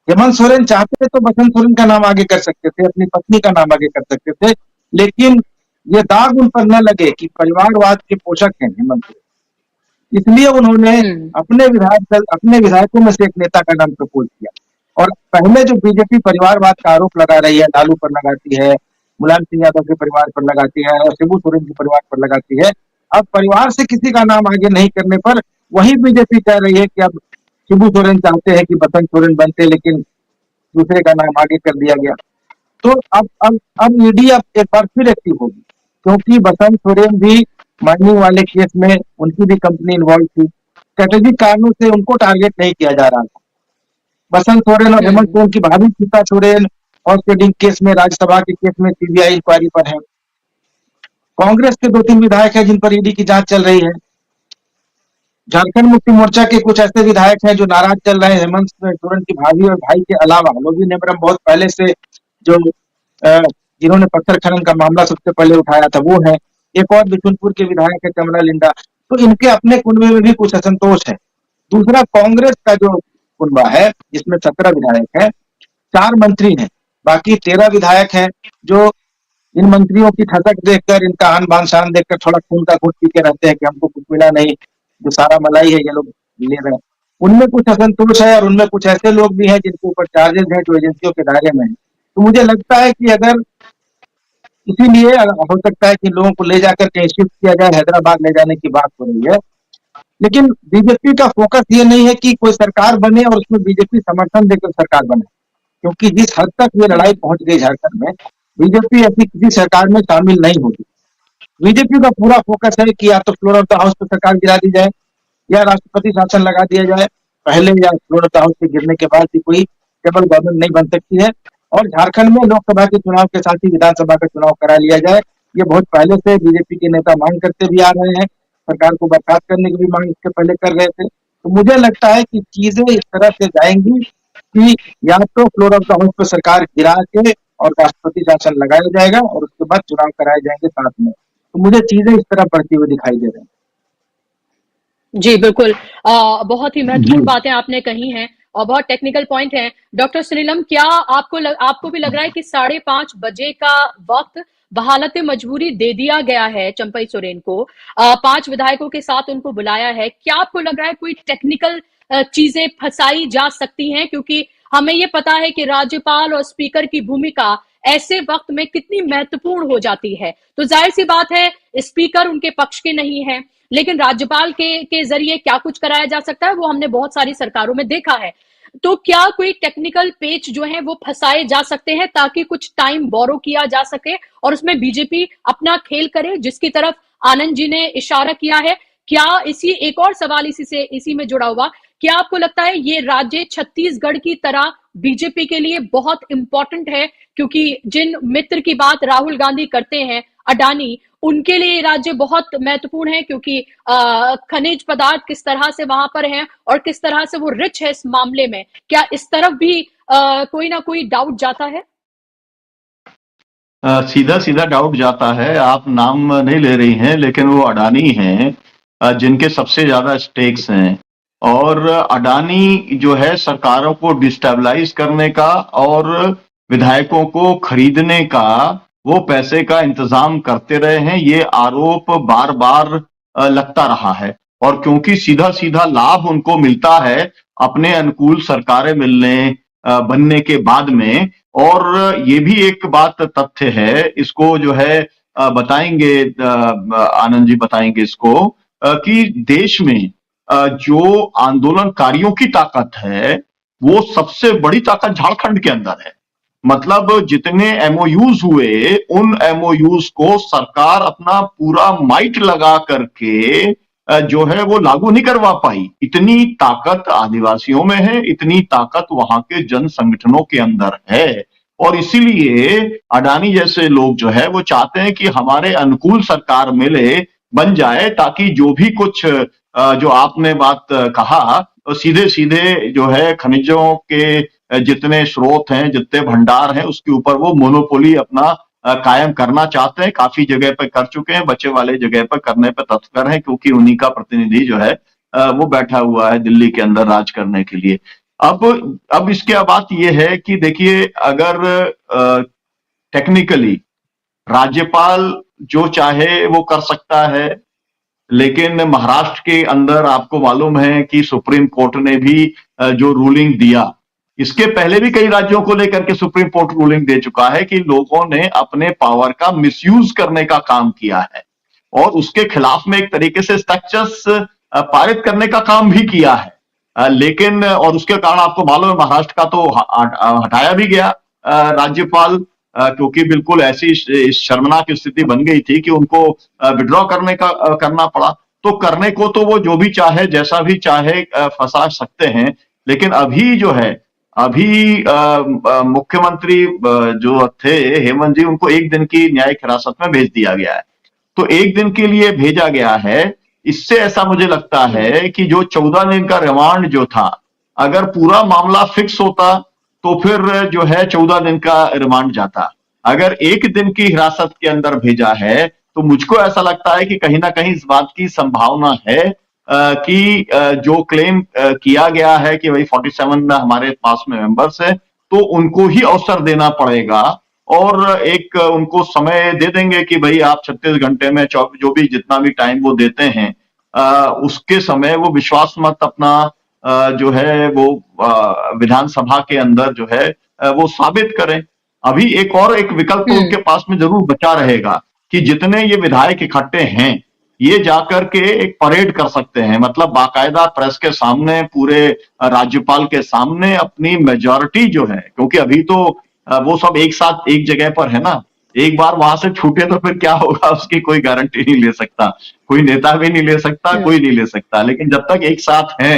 हेमंत सोरेन चाहते तो बसंत सोरेन का नाम आगे कर सकते थे, अपनी पत्नी का नाम आगे कर सकते थे, लेकिन ये दाग उन पर न लगे कि परिवारवाद के पोषक हैं हेमंत सोरेन, इसलिए उन्होंने अपने विधायकों में से एक नेता का नाम प्रपोज किया। और पहले जो बीजेपी परिवारवाद का आरोप लगा रही है, लालू पर लगाती है, मुलायम सिंह यादव के परिवार पर लगाती है और शिबू सोरेन के परिवार पर लगाती है, अब परिवार से किसी का नाम आगे नहीं करने पर वही बीजेपी कह रही है कि अब शिबू सोरेन चाहते हैं कि बसंत सोरेन बनते, लेकिन दूसरे का नाम आगे कर दिया गया। तो अब ईडी अब एक बार फिर एक्टिव होगी, क्योंकि बसंत सोरेन भी माइनिंग वाले केस में उनकी भी कंपनी इन्वॉल्व थी। स्ट्रेटेजिक कारणों से उनको टारगेट नहीं किया जा रहा था। बसंत सोरेन और हेमंत सोरेन की भाभी Sita Soren horse trading case में, राज्यसभा के केस में सीबीआई इंक्वायरी पर है। कांग्रेस के 2-3 विधायक हैं जिन पर ईडी की जांच चल रही है। झारखंड मुक्ति मोर्चा के कुछ ऐसे विधायक हैं जो नाराज चल रहे हैं हेमंत सोरेन की भाभी और भाई के अलावा। लोबी नेमरम बहुत पहले से जो जिन्होंने पत्थर खनन का मामला सबसे पहले उठाया था, वो है। एक और बिशुनपुर के विधायक है कमला लिंडा। तो इनके अपने कुनबे में भी कुछ असंतोष है। दूसरा, कांग्रेस का जो कुनबा है जिसमें 17 विधायक है, 4 मंत्री हैं, बाकी 13 विधायक हैं जो इन मंत्रियों की ठसक देखकर, इनका आन बान शान देखकर थोड़ा खून का घूंट पी के रहते हैं कि हमको कुछ मिला नहीं, जो सारा मलाई है ये लोग ले रहे हैं। उनमें कुछ असंतोष है और उनमें कुछ ऐसे लोग भी हैं जिनके ऊपर चार्जेस हैं जो एजेंसियों के दायरे में है। तो मुझे लगता है कि अगर इसीलिए हो सकता है कि लोगों को ले जाकर कहीं शिफ्ट किया जाए, हैदराबाद ले जाने की बात हो रही है। लेकिन बीजेपी का फोकस ये नहीं है कि कोई सरकार बने और उसमें बीजेपी समर्थन देकर सरकार बने, क्योंकि जिस हद तक ये लड़ाई पहुंच गई झारखंड में, बीजेपी ऐसी किसी सरकार में शामिल नहीं होगी। बीजेपी का पूरा फोकस है कि या तो फ्लोर ऑफ द हाउस पर सरकार गिरा दी जाए या राष्ट्रपति शासन लगा दिया जाए पहले, या फ्लोर ऑफ द हाउस के गिरने के बाद भी कोई स्टेबल गवर्नमेंट नहीं बन सकती है। और झारखंड में लोकसभा के चुनाव के साथ ही विधानसभा का चुनाव करा लिया जाए, ये बहुत पहले से बीजेपी के नेता मांग करते भी आ रहे हैं। सरकार को बर्खास्त करने की भी मांग इससे पहले कर रहे थे। तो मुझे लगता है कि चीजें इस तरह से जाएंगी कि या तो फ्लोर ऑफ द हाउस पर सरकार गिरा के और राष्ट्रपति शासन लगाया जाएगा और उसके बाद चुनाव कराए जाएंगे साथ में। तो मुझे चीजें इस तरह बढ़ती हुई दिखाई दे रही हैं। जी, बिल्कुल। बहुत ही महत्वपूर्ण बातें आपने कही हैं और बहुत टेक्निकल पॉइंट हैं। डॉक्टर सुनीलम, क्या आपको भी लग रहा है कि 5:30 बजे का वक्त बहालत मजबूरी दे दिया गया है चंपई सोरेन को? 5 विधायकों के साथ उनको बुलाया है। क्या आपको लग रहा है कोई टेक्निकल चीजें फंसाई जा सकती हैं? क्योंकि हमें ये पता है कि राज्यपाल और स्पीकर की भूमिका ऐसे वक्त में कितनी महत्वपूर्ण हो जाती है। तो जाहिर सी बात है स्पीकर उनके पक्ष के नहीं है, लेकिन राज्यपाल के जरिए क्या कुछ कराया जा सकता है वो हमने बहुत सारी सरकारों में देखा है। तो क्या कोई टेक्निकल पेच जो है वो फंसाए जा सकते हैं ताकि कुछ टाइम बोरो किया जा सके और उसमें बीजेपी अपना खेल करे, जिसकी तरफ आनंद जी ने इशारा किया है? क्या एक और सवाल इसी में जुड़ा हुआ, क्या आपको लगता है ये राज्य छत्तीसगढ़ की तरह बीजेपी के लिए बहुत इंपॉर्टेंट है? क्योंकि जिन मित्र की बात राहुल गांधी करते हैं, अडानी, उनके लिए राज्य बहुत महत्वपूर्ण है, क्योंकि खनिज पदार्थ किस तरह से वहां पर हैं और किस तरह से वो रिच है इस मामले में। क्या इस तरफ भी कोई ना कोई डाउट जाता है? सीधा सीधा डाउट जाता है। आप नाम नहीं ले रही हैं, लेकिन वो अडानी हैं जिनके सबसे ज्यादा स्टेक्स हैं। और अडानी जो है सरकारों को डिस्टेबलाइज करने का और विधायकों को खरीदने का, वो पैसे का इंतजाम करते रहे हैं। ये आरोप बार बार लगता रहा है। और क्योंकि सीधा सीधा लाभ उनको मिलता है अपने अनुकूल सरकारें बनने के बाद में। और ये भी एक बात तथ्य है, इसको जो है बताएंगे आनंद जी बताएंगे इसको, कि देश में जो आंदोलनकारियों की ताकत है वो सबसे बड़ी ताकत झारखंड के अंदर है। मतलब जितने एमओयूज हुए, उन एमओयूज को सरकार अपना पूरा माइट लगा करके जो है वो लागू नहीं करवा पाई। इतनी ताकत आदिवासियों में है, इतनी ताकत वहां के जन संगठनों के अंदर है। और इसीलिए अडानी जैसे लोग जो है वो चाहते हैं कि हमारे अनुकूल सरकार बन जाए, ताकि जो भी कुछ जो आपने बात कहा, सीधे सीधे जो है खनिजों के जितने स्रोत हैं, जितने भंडार हैं, उसके ऊपर वो मोनोपोली अपना कायम करना चाहते हैं। काफी जगह पे कर चुके हैं, बचे वाले जगह पर करने पे तत्पर हैं, क्योंकि उन्हीं का प्रतिनिधि जो है वो बैठा हुआ है दिल्ली के अंदर राज करने के लिए। अब इसके बात ये है कि देखिए, अगर टेक्निकली राज्यपाल जो चाहे वो कर सकता है, लेकिन महाराष्ट्र के अंदर आपको मालूम है कि सुप्रीम कोर्ट ने भी जो रूलिंग दिया, इसके पहले भी कई राज्यों को लेकर के सुप्रीम कोर्ट रूलिंग दे चुका है कि लोगों ने अपने पावर का मिसयूज करने का काम किया है, और उसके खिलाफ में एक तरीके से स्ट्रक्चर्स पारित करने का काम भी किया है। लेकिन और उसके कारण आपको मालूम है महाराष्ट्र का तो हटाया भी गया राज्यपाल, क्योंकि बिल्कुल ऐसी शर्मनाक स्थिति बन गई थी कि उनको विड्रॉ करना पड़ा। तो करने को तो वो जो भी चाहे, जैसा भी चाहे फंसा सकते हैं। लेकिन अभी जो है, अभी मुख्यमंत्री जो थे हेमंत जी, उनको 1 दिन की न्यायिक हिरासत में भेज दिया गया है। तो 1 दिन के लिए भेजा गया है। इससे ऐसा मुझे लगता है कि जो 14 दिन का रिमांड जो था, अगर पूरा मामला फिक्स होता तो फिर जो है 14 दिन का रिमांड जाता। अगर 1 दिन की हिरासत के अंदर भेजा है, तो मुझको ऐसा लगता है कि कहीं ना कहीं इस बात की संभावना है कि जो क्लेम किया गया है कि भाई 47 हमारे पास में मेंबर्स है, तो उनको ही अवसर देना पड़ेगा और एक उनको समय दे देंगे कि भाई आप 36 घंटे में जो भी जितना भी टाइम वो देते हैं, उसके समय वो विश्वास मत अपना जो है वो विधानसभा के अंदर जो है वो साबित करें। अभी एक विकल्प तो उनके पास में जरूर बचा रहेगा कि जितने ये विधायक इकट्ठे हैं, ये जाकर के एक परेड कर सकते हैं। मतलब बाकायदा प्रेस के सामने, पूरे राज्यपाल के सामने अपनी मेजॉरिटी जो है, क्योंकि अभी तो वो सब एक साथ एक जगह पर है ना, एक बार वहां से छूटे तो फिर क्या होगा उसकी कोई गारंटी नहीं ले सकता, कोई नेता भी नहीं ले सकता, कोई नहीं ले सकता। लेकिन जब तक एक साथ है,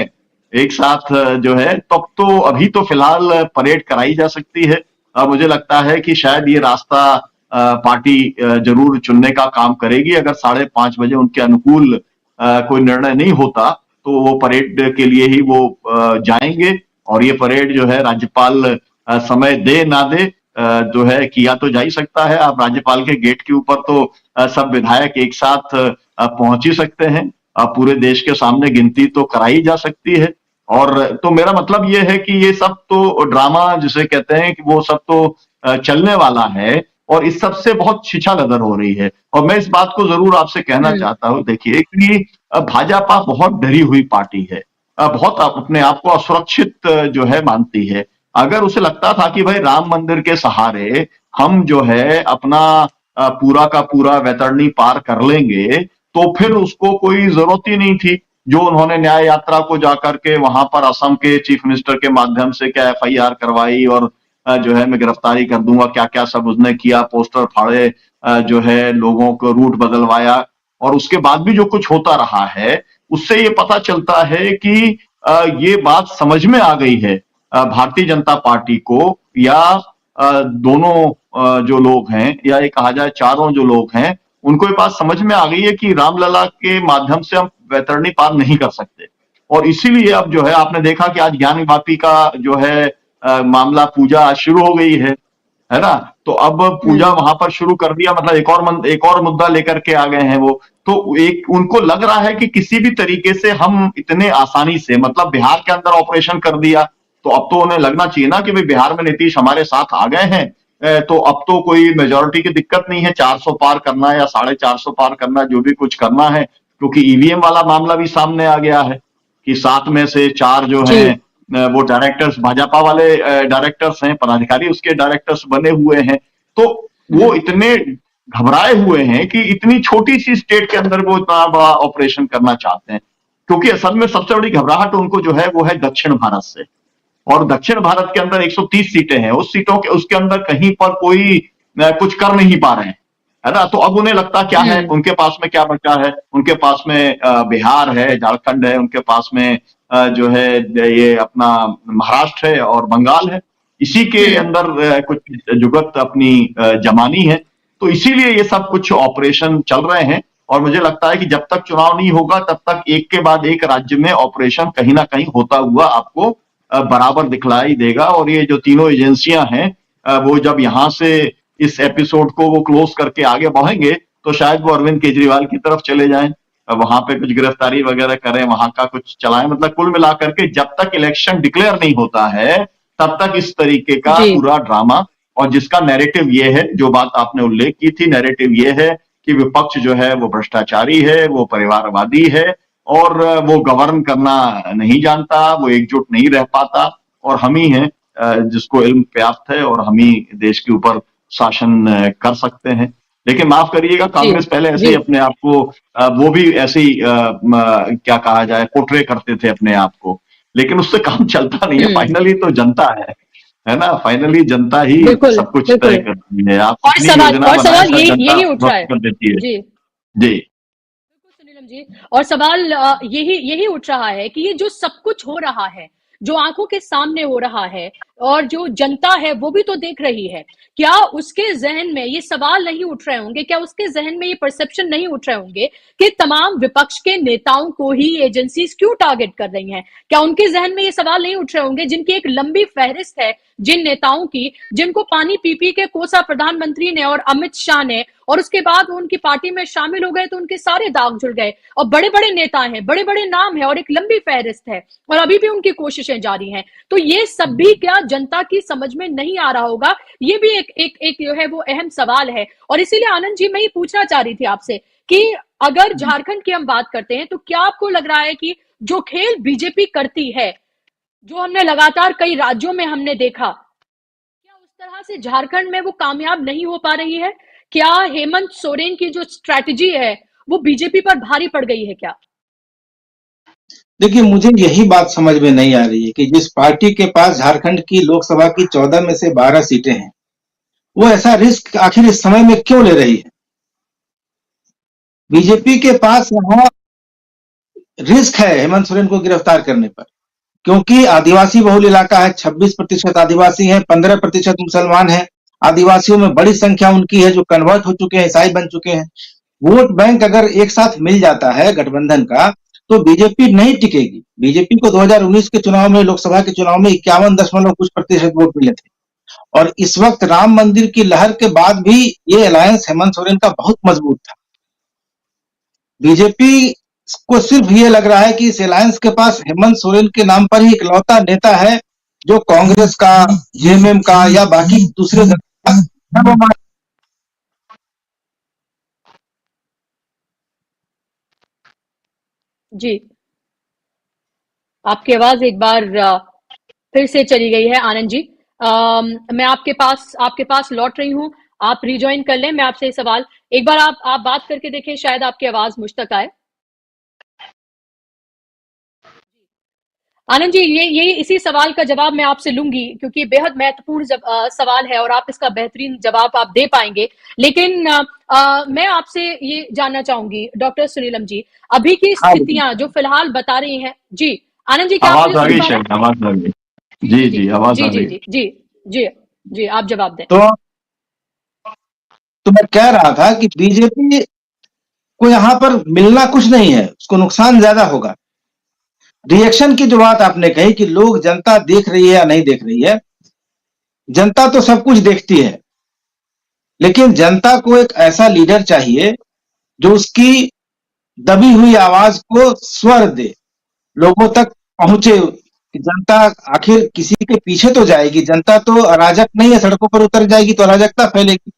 एक साथ जो है, तब तो अभी तो फिलहाल परेड कराई जा सकती है। मुझे लगता है कि शायद ये रास्ता पार्टी जरूर चुनने का काम करेगी। अगर 5:30 बजे उनके अनुकूल कोई निर्णय नहीं होता तो वो परेड के लिए ही वो जाएंगे। और ये परेड जो है राज्यपाल समय दे ना दे जो है किया तो जा ही सकता है। आप राज्यपाल के गेट के ऊपर तो सब विधायक एक साथ पहुंच ही सकते हैं। पूरे देश के सामने गिनती तो कराई जा सकती है। और तो मेरा मतलब ये है कि ये सब तो ड्रामा जिसे कहते हैं कि वो सब तो चलने वाला है, और इस सब से बहुत छिछा-लदर हो रही है। और मैं इस बात को जरूर आपसे कहना चाहता हूं, देखिए कि भाजपा बहुत डरी हुई पार्टी है, बहुत अपने आप को असुरक्षित जो है मानती है। अगर उसे लगता था कि भाई राम मंदिर के सहारे हम जो है अपना पूरा का पूरा वैतरणी पार कर लेंगे, तो फिर उसको कोई जरूरत ही नहीं थी जो उन्होंने न्याय यात्रा को जाकर के वहां पर असम के चीफ मिनिस्टर के माध्यम से क्या एफआईआर करवाई और जो है मैं गिरफ्तारी कर दूंगा, क्या क्या सब उसने किया, पोस्टर फाड़े, जो है लोगों को रूट बदलवाया। और उसके बाद भी जो कुछ होता रहा है उससे ये पता चलता है कि ये बात समझ में आ गई है भारतीय जनता पार्टी को, या दोनों जो लोग हैं, या ये कहा जाए चारों जो लोग हैं, उनको ये बात समझ में आ गई है कि रामलला के माध्यम से हम वैतरणी पार नहीं कर सकते। और इसीलिए अब जो है आपने देखा कि आज ज्ञान वापी का जो है मामला, पूजा आज शुरू हो गई है ना। तो अब पूजा वहां पर शुरू कर दिया, मतलब एक और मुद्दा लेकर के आ गए हैं वो। तो एक उनको लग रहा है कि किसी भी तरीके से हम इतने आसानी से, मतलब बिहार के अंदर ऑपरेशन कर दिया, तो अब तो उन्हें लगना चाहिए ना कि भाई बिहार में नीतीश हमारे साथ आ गए हैं, तो अब तो कोई मेजोरिटी की दिक्कत नहीं है, 400 पार करना है या 450 पार करना, जो भी कुछ करना है। क्योंकि ईवीएम वाला मामला भी सामने आ गया है कि 7 में से 4 जो जी। हैं वो डायरेक्टर्स, भाजपा वाले डायरेक्टर्स हैं, पदाधिकारी उसके डायरेक्टर्स बने हुए हैं। तो वो इतने घबराए हुए हैं कि इतनी छोटी सी स्टेट के अंदर वो इतना बड़ा ऑपरेशन करना चाहते हैं, क्योंकि असल में सबसे बड़ी घबराहट उनको जो है वो है दक्षिण भारत से। और दक्षिण भारत के अंदर 130 सीटें हैं, उस सीटों के उसके अंदर कहीं पर कोई कुछ कर नहीं पा रहे हैं, है ना। तो अब उन्हें लगता क्या है, उनके पास में क्या बचा है, उनके पास में बिहार है, झारखंड है, उनके पास में जो है ये अपना महाराष्ट्र है और बंगाल है, इसी के अंदर कुछ जुगत अपनी जमानी है। तो इसीलिए ये सब कुछ ऑपरेशन चल रहे हैं। और मुझे लगता है कि जब तक चुनाव नहीं होगा तब तक एक के बाद एक राज्य में ऑपरेशन कहीं ना कहीं होता हुआ आपको बराबर दिखलाई देगा। और ये जो तीनों एजेंसियां हैं वो जब यहां से इस एपिसोड को वो क्लोज करके आगे बढ़ेंगे, तो शायद वो अरविंद केजरीवाल की तरफ चले जाएं, वहां पे कुछ गिरफ्तारी वगैरह करें, वहां का कुछ चलाएं। मतलब कुल मिलाकर के जब तक इलेक्शन डिक्लेयर नहीं होता है तब तक इस तरीके का जी। पूरा ड्रामा, और जिसका नैरेटिव ये है, जो बात आपने उल्लेख की थी, नैरेटिव ये है कि विपक्ष जो है वो भ्रष्टाचारी है, वो परिवारवादी है, और वो गवर्न करना नहीं जानता, वो एकजुट नहीं रह पाता, और हम ही हैं जिसको इल्म पर्याप्त है, और हम ही देश के ऊपर शासन कर सकते हैं। लेकिन माफ करिएगा, जी। कांग्रेस पहले ऐसे जी। ही अपने आप को वो भी ऐसे ही क्या कहा जाए, पोर्ट्रे करते थे अपने आप को, लेकिन उससे काम चलता नहीं है। फाइनली तो जनता है ना, फाइनली जनता ही बिल्कुल, सब कुछ तय बिल्कुल। करती है। आप और कितनी सवाल योजना और बनाए, सवाल सब यही जनता यही उठ रहा ध्वस्त है। कर देती है। जी। जी। बिल्कुल सुनीलम जी। और सवाल यही यही उठ रहा है कि ये जो सब कुछ हो रहा है, जो आंखों के सामने हो रहा है, और जो जनता है वो भी तो देख रही है, क्या उसके जहन में ये सवाल नहीं उठ रहे होंगे, क्या उसके जहन में ये परसेप्शन नहीं उठ रहे होंगे कि तमाम विपक्ष के नेताओं को ही एजेंसीज क्यों टारगेट कर रही हैं? क्या उनके जहन में ये सवाल नहीं उठ रहे होंगे, जिनकी एक लंबी फहरिस्त है, जिन नेताओं की, जिनको पानी पी पी के कोसा प्रधानमंत्री ने और अमित शाह ने, और उसके बाद वो उनकी पार्टी में शामिल हो गए तो उनके सारे दाग जुड़ गए, और बड़े बड़े नेता हैं, बड़े बड़े नाम है, और एक लंबी फहरिस्त है, और अभी भी उनकी कोशिशें जारी हैं। तो ये सब भी क्या जनता की समझ में नहीं आ रहा होगा? ये भी एक जो है वो अहम सवाल है। और इसीलिए आनंद जी, मैं ये पूछना चाह रही थी आपसे कि अगर झारखंड की हम बात करते हैं, तो क्या आपको लग रहा है कि जो खेल बीजेपी करती है, जो हमने लगातार कई राज्यों में हमने देखा, क्या उस तरह से झारखंड में वो कामयाब नहीं हो पा रही है? क्या हेमंत सोरेन की जो स्ट्रैटेजी है वो बीजेपी पर भारी पड़ गई है क्या? देखिए, मुझे यही बात समझ में नहीं आ रही है कि जिस पार्टी के पास झारखंड की लोकसभा की 14 में से 12 सीटें हैं, वो ऐसा रिस्क आखिर इस समय में क्यों ले रही है? बीजेपी के पास यहाँ रिस्क है हेमंत सोरेन को गिरफ्तार करने पर, क्योंकि आदिवासी बहुल इलाका है, 26% आदिवासी हैं, 15% मुसलमान हैं। आदिवासियों में बड़ी संख्या उनकी है जो कन्वर्ट हो चुके हैं, ईसाई बन चुके हैं। वोट बैंक अगर एक साथ मिल जाता है गठबंधन का, तो बीजेपी नहीं टिकेगी। बीजेपी को 2019 के चुनाव में, लोकसभा के चुनाव में 51 दशमलव कुछ प्रतिशत वोट मिले थे, और इस वक्त राम मंदिर की लहर के बाद भी ये अलायंस हेमंत सोरेन का बहुत मजबूत था। बीजेपी को सिर्फ ये लग रहा है कि इस अलायंस के पास हेमंत सोरेन के नाम पर ही इकलौता नेता है जो कांग्रेस का, जेएमएम का या बाकी दूसरे दल का। जी। आपकी आवाज एक बार फिर से चली गई है आनंद जी। मैं आपके पास लौट रही हूँ। आप रिजॉइन कर लें। मैं आपसे ये सवाल एक बार आप बात करके देखें, शायद आपकी आवाज मुझ तक आए। आनंद जी, ये इसी सवाल का जवाब मैं आपसे लूंगी, क्योंकि बेहद महत्वपूर्ण सवाल है और आप इसका बेहतरीन जवाब आप दे पाएंगे। लेकिन मैं आपसे ये जानना चाहूंगी, डॉक्टर सुनीलम जी, अभी की हाँ बोलिए। स्थितियां जो फिलहाल बता रही हैं जी। आनंद जी, क्या आप आवाज मुझे आ सुन गई पा रहे शायद, आवाज आ गई। हैं? जी जी जी, आवाज जी आ जी गई। जी जी जी जी, आप जवाब दें। तो मैं कह रहा था कि बीजेपी को यहाँ पर मिलना कुछ नहीं है, उसको नुकसान ज्यादा होगा। रिएक्शन की जो बात आपने कही कि लोग, जनता देख रही है या नहीं देख रही है, जनता तो सब कुछ देखती है, लेकिन जनता को एक ऐसा लीडर चाहिए जो उसकी दबी हुई आवाज को स्वर दे, लोगों तक पहुंचे कि जनता आखिर किसी के पीछे तो जाएगी। जनता तो अराजक नहीं है, सड़कों पर उतर जाएगी तो अराजकता फैलेगी।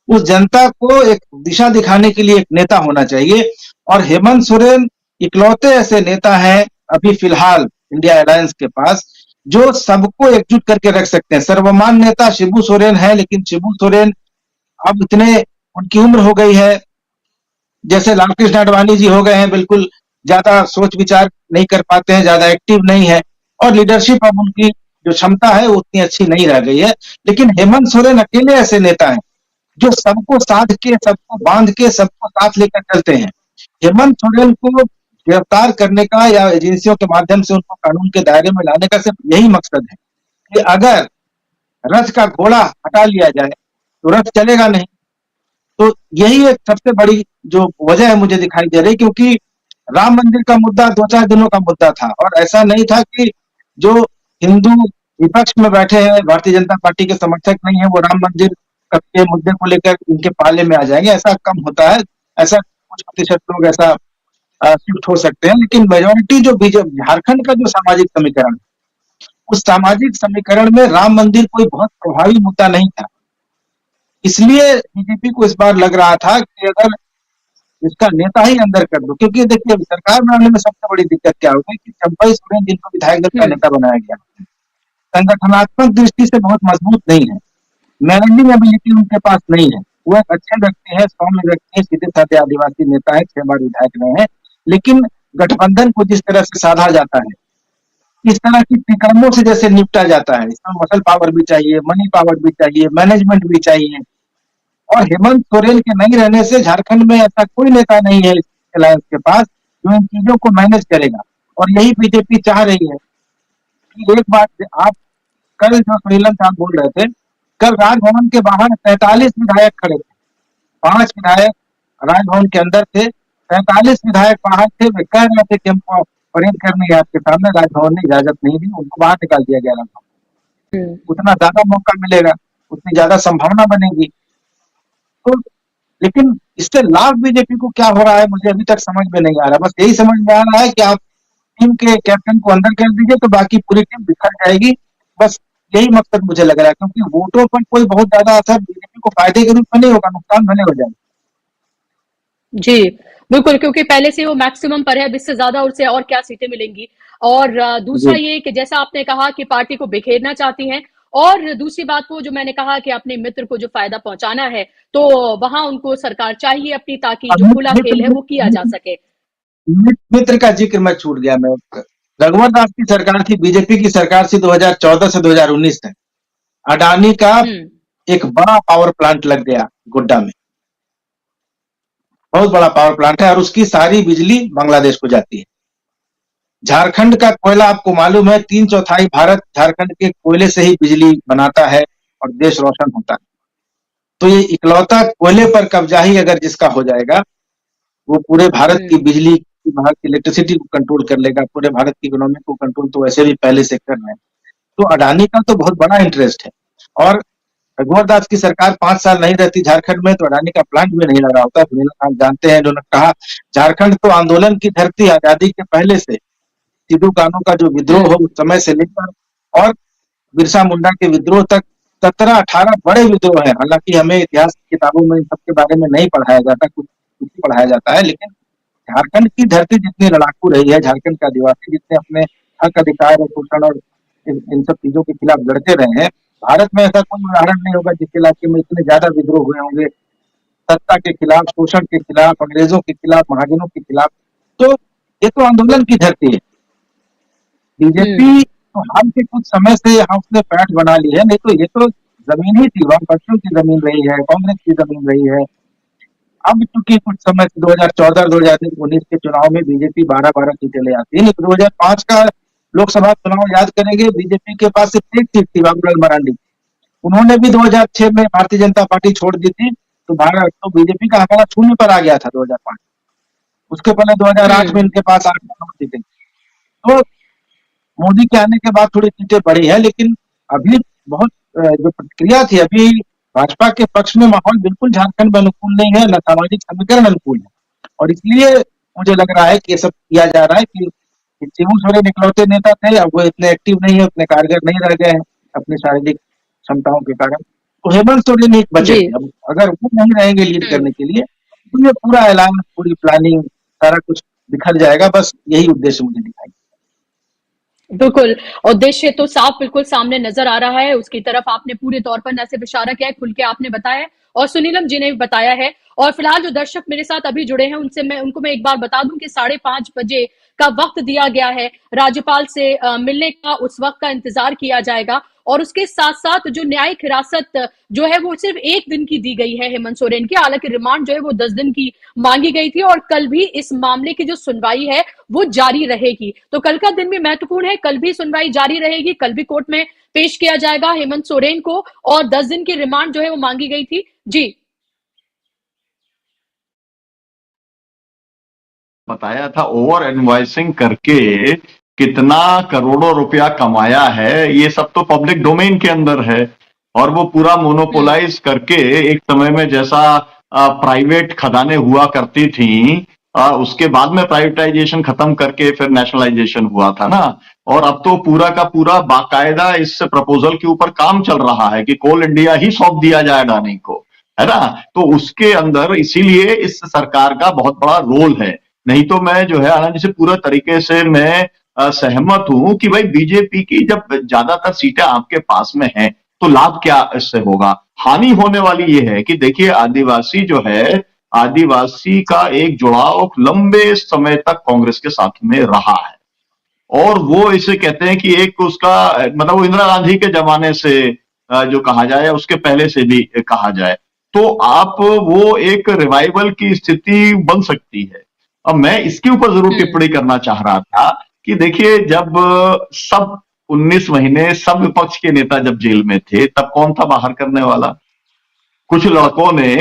उस जनता को एक दिशा दिखाने के लिए एक नेता होना चाहिए, और हेमंत सोरेन इकलौते ऐसे नेता हैं अभी फिलहाल इंडिया अलायंस के पास जो सबको एकजुट करके रख सकते हैं। सर्वमान्य नेता शिबू सोरेन है, लेकिन शिबू सोरेन अब इतने, उनकी उम्र हो गई है, जैसे लालकृष्ण आडवाणी जी हो गए हैं, बिल्कुल ज्यादा सोच विचार नहीं कर पाते हैं, ज्यादा एक्टिव नहीं है, और लीडरशिप अब उनकी जो क्षमता है वो उतनी अच्छी नहीं रह गई है। लेकिन हेमंत सोरेन अकेले ऐसे नेता हैं जो सबको साध के, सबको बांध के, सबको साथ लेकर चलते हैं। हेमंत सोरेन को गिरफ्तार करने का या एजेंसियों के माध्यम से उनको कानून के दायरे में लाने का सिर्फ यही मकसद है कि अगर रथ का घोड़ा हटा लिया जाए तो रथ चलेगा नहीं। तो यही एक सबसे बड़ी जो वजह है मुझे दिखाई दे रही, क्योंकि राम मंदिर का मुद्दा 2-4 दिनों का मुद्दा था, और ऐसा नहीं था कि जो हिंदू विपक्ष में बैठे हैं, भारतीय जनता पार्टी के समर्थक नहीं है, वो राम मंदिर के मुद्दे को लेकर इनके पाले में आ जाएंगे। ऐसा कम होता है, ऐसा कुछ प्रतिशत लोग ऐसा शिफ्ट हो सकते हैं, लेकिन मेजोरिटी जो बीजेपी झारखंड का जो सामाजिक समीकरण, उस सामाजिक समीकरण में राम मंदिर कोई बहुत प्रभावी मुद्दा नहीं था। इसलिए बीजेपी को इस बार लग रहा था कि अगर इसका नेता ही अंदर कर दो, क्योंकि देखिए सरकार बनाने में सबसे बड़ी दिक्कत क्या हो गई कि चंपई सोरेन जिनको विधायक दल का हम्म नेता बनाया गया, संगठनात्मक दृष्टि से बहुत मजबूत नहीं है, मैनेजिंग एबिलिटी उनके पास नहीं है। वो एक अच्छे व्यक्ति है, सौम्य व्यक्ति है, सीधे साधे आदिवासी नेता है, 6 बार विधायक रहे हैं, लेकिन गठबंधन को जिस तरह से साधा जाता है, इस तरह की टिकड़मों से जैसे निपटा जाता है, इसमें मसल पावर भी चाहिए, मनी पावर भी चाहिए, मैनेजमेंट भी चाहिए, और हेमंत सोरेन के नहीं रहने से झारखंड में ऐसा कोई नेता नहीं है इस अलायंस के पास जो इन चीजों को मैनेज करेगा। और यही बीजेपी चाह रही है कि एक बात आप, कल जो सुनीलम साहब बोल रहे थे, कल राजभवन के बाहर 43 विधायक खड़े थे, 5 विधायक राजभवन के अंदर थे, 43 विधायक बाहर थे। वे कह रहे थे कि हमको परेड करनी है आपके सामने, राजभवन ने इजाजत नहीं दी, उनको बाहर निकाल दिया गया राजभवन। हम्म उतना ज्यादा मौका मिलेगा, उतनी ज्यादा संभावना बनेगी। तो लेकिन इससे लाभ बीजेपी को क्या हो रहा है मुझे अभी तक समझ में नहीं आ रहा। बस यही समझ में आ रहा है कि आप टीम के कैप्टन को अंदर कर दीजिए तो बाकी पूरी टीम बिखर जाएगी। बस यही मकसद मुझे लग रहा है, क्योंकि वोटों पर कोई बहुत ज्यादा असर बीजेपी को फायदे के रूप में नहीं होगा, नुकसान भले हो जाएगा। जी, बिल्कुल, क्योंकि पहले से वो मैक्सिमम पर है, अब इससे ज्यादा उसे और क्या सीटें मिलेंगी। और दूसरा जी ये कि जैसा आपने कहा कि पार्टी को बिखेरना चाहती हैं, और दूसरी बात वो जो मैंने कहा कि अपने मित्र को जो फायदा पहुंचाना है, तो वहां उनको सरकार चाहिए अपनी, ताकि अब जो खुला मित्र खेल है वो किया जा मित्र सके। मित्र का जिक्र मैं छूट गया। मैं, रघुवर दास की सरकार थी, बीजेपी की सरकार थी 2014 से 2019 तक। अडानी का हम्म एक बड़ा पावर प्लांट लग गया गोड्डा में, बहुत बड़ा पावर प्लांट है, और उसकी सारी बिजली बांग्लादेश को जाती है। झारखंड का कोयला आपको मालूम है, 3/4 भारत झारखंड के कोयले से ही बिजली बनाता है और देश रोशन होता है। तो ये इकलौता कोयले पर कब्जा ही अगर जिसका हो जाएगा, वो पूरे भारत की हम्म बिजली, भारत की इलेक्ट्रिसिटी को कंट्रोल कर लेगा, पूरे भारत की इकोनॉमी को कंट्रोल तो वैसे भी पहले से कर रहे हैं। तो अडानी का तो बहुत बड़ा इंटरेस्ट है। और रघुवर दास की सरकार 5 साल नहीं रहती झारखंड में तो अडानी का प्लांट भी नहीं लगा होता। आप जानते हैं, उन्होंने कहा झारखंड तो आंदोलन की धरती, आजादी के पहले से सिद्धू कान्हू का जो विद्रोह हो हम्म उस समय से लेकर और बिरसा मुंडा के विद्रोह तक 17-18 बड़े विद्रोह हैं। हालांकि हमें इतिहास की किताबों में इन सबके बारे में नहीं पढ़ाया जाता, कुछ पढ़ाया जाता है, लेकिन झारखंड की धरती जितनी लड़ाकू रही है, झारखंड के आदिवासी जितने अपने हक अधिकार और शोषण और इन सब चीजों के खिलाफ लड़ते रहे हैं, भारत में ऐसा कोई उदाहरण नहीं होगा जिस इलाके में इतने ज्यादा विद्रोह हुए होंगे, सत्ता के खिलाफ, शोषण के खिलाफ, अंग्रेजों के खिलाफ, महाजनों के खिलाफ। तो ये तो आंदोलन की धरती है। बीजेपी तो हाल के कुछ समय से यहाँ उसने पैठ बना ली है, नहीं तो ये तो जमीन ही थी, वामपंथियों की जमीन रही है, कांग्रेस की जमीन रही है। अब चूंकि कुछ समय से 2014-2019 के चुनाव में बीजेपी 12-12 सीटें ले आती है, लेकिन 2005 का लोकसभा चुनाव याद करेंगे, बीजेपी के पास सिर्फ एक सीट थी, बाबूलाल मरांडी। उन्होंने भी 2006 में भारतीय जनता पार्टी छोड़ दी थी, तो भारत तो बीजेपी का आंकड़ा शून्य पर आ गया था 2005। उसके पहले 2008 में इनके पास 8-9 सीटें। तो मोदी के आने के बाद थोड़ी सीटें बढ़ी है, लेकिन अभी बहुत जो प्रतिक्रिया थी, अभी भाजपा के पक्ष में माहौल बिल्कुल झारखंड में अनुकूल नहीं है, न सामाजिक समीकरण अनुकूल है। और इसलिए मुझे लग रहा है कि ये सब किया जा रहा है कि शिबू सोरेन इकलौते नेता थे, अब वो इतने एक्टिव नहीं है, उतने कारगर नहीं रह गए हैं अपनी शारीरिक क्षमताओं के कारण। तो हेमंत सोरेन एक बचे जी थे। अब अगर वो नहीं रहेंगे लीड करने के लिए, तो ये पूरा ऐलान, पूरी प्लानिंग, सारा कुछ बिखर जाएगा। बस यही उद्देश्य मुझे दिखाई। बिल्कुल, उद्देश्य तो साफ बिल्कुल सामने नजर आ रहा है, उसकी तरफ आपने पूरे तौर पर न सिर्फ इशारा किया है, खुल के आपने बताया है और सुनीलम जी ने भी बताया है। और फिलहाल जो दर्शक मेरे साथ अभी जुड़े हैं उनसे उनको मैं एक बार बता दूं कि 5:30 बजे का वक्त दिया गया है, राज्यपाल से मिलने का उस वक्त का इंतजार किया जाएगा। और उसके साथ साथ जो न्यायिक हिरासत जो है वो सिर्फ 1 दिन की दी गई है हेमंत सोरेन की, हालांकि रिमांड जो है वो 10 दिन की मांगी गई थी और कल भी इस मामले की जो सुनवाई है वो जारी रहेगी। तो कल का दिन भी महत्वपूर्ण है, कल भी सुनवाई जारी रहेगी, कल भी कोर्ट में पेश किया जाएगा हेमंत सोरेन को और 10 दिन की रिमांड जो है वो मांगी गई थी। जी बताया था ओवर इनवॉइसिंग करके कितना करोड़ों रुपया कमाया है, ये सब तो पब्लिक डोमेन के अंदर है। और वो पूरा मोनोपोलाइज करके एक समय में जैसा प्राइवेट खदानें हुआ करती थी, उसके बाद में प्राइवेटाइजेशन खत्म करके फिर नेशनलाइजेशन हुआ था ना। और अब तो पूरा का पूरा बाकायदा इस प्रपोजल के ऊपर काम चल रहा है कि कोल इंडिया ही सौंप दिया जाए अडानी को, है ना। तो उसके अंदर इसीलिए इस सरकार का बहुत बड़ा रोल है। नहीं तो मैं जो है आनंद जी से पूरा तरीके से मैं सहमत हूं कि भाई बीजेपी की जब ज्यादातर सीटें आपके पास में हैं तो लाभ क्या इससे होगा। हानि होने वाली ये है कि देखिए आदिवासी जो है, आदिवासी का एक जुड़ाव लंबे समय तक कांग्रेस के साथ में रहा है। और वो इसे कहते हैं कि एक उसका मतलब वो इंदिरा गांधी के जमाने से जो कहा जाए, उसके पहले से भी कहा जाए, तो आप वो एक रिवाइवल की स्थिति बन सकती है। अब मैं इसके ऊपर जरूर टिप्पणी करना चाह रहा था कि देखिए जब सब 19 महीने सब विपक्ष के नेता जब जेल में थे तब कौन था बाहर करने वाला। कुछ लड़कों ने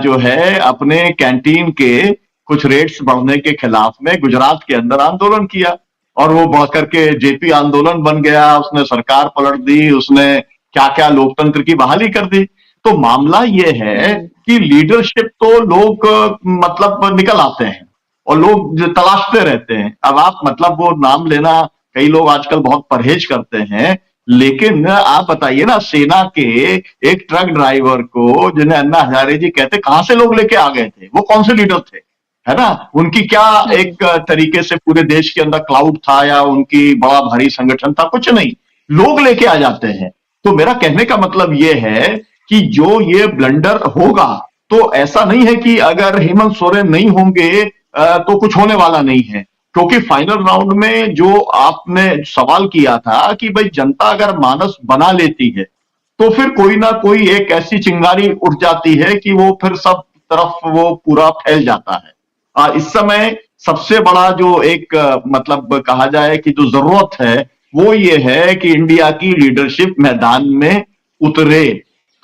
जो है अपने कैंटीन के कुछ रेट्स बढ़ने के खिलाफ में गुजरात के अंदर आंदोलन किया और वो बढ़ करके जेपी आंदोलन बन गया, उसने सरकार पलट दी, उसने क्या क्या लोकतंत्र की बहाली कर दी। तो मामला ये है कि लीडरशिप तो लोग मतलब निकल आते हैं और लोग तलाशते रहते हैं। अब आप मतलब वो नाम लेना, कई लोग आजकल बहुत परहेज करते हैं, लेकिन आप बताइए ना सेना के एक ट्रक ड्राइवर को जिन्हें अन्ना हजारे जी कहते, कहां से लोग लेके आ गए थे, वो कौन से लीडर थे, है ना। उनकी क्या एक तरीके से पूरे देश के अंदर क्लाउड था या उनकी बड़ा भारी संगठन था, कुछ नहीं, लोग लेके आ जाते हैं। तो मेरा कहने का मतलब ये है कि जो ये ब्लंडर होगा तो ऐसा नहीं है कि अगर हेमंत सोरेन नहीं होंगे तो कुछ होने वाला नहीं है। क्योंकि फाइनल राउंड में जो आपने सवाल किया था कि भाई जनता अगर मानस बना लेती है तो फिर कोई ना कोई एक ऐसी चिंगारी उठ जाती है कि वो फिर सब तरफ वो पूरा फैल जाता है। इस समय सबसे बड़ा जो एक मतलब कहा जाए कि जो जरूरत है वो ये है कि इंडिया की लीडरशिप मैदान में उतरे।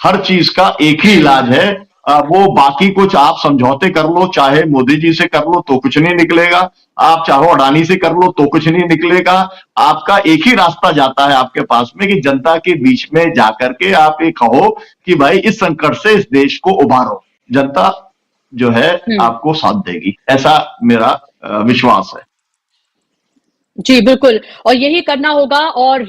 हर चीज का एक ही इलाज है, वो बाकी कुछ आप समझौते कर लो, चाहे मोदी जी से कर लो तो कुछ नहीं निकलेगा, आप चाहो अडानी से कर लो तो कुछ नहीं निकलेगा। आपका एक ही रास्ता जाता है आपके पास में कि जनता के बीच में जाकर के आप ये कहो कि भाई इस संकट से इस देश को उबारो, जनता जो है आपको साथ देगी, ऐसा मेरा विश्वास है। जी, बिल्कुल। और यही करना होगा। और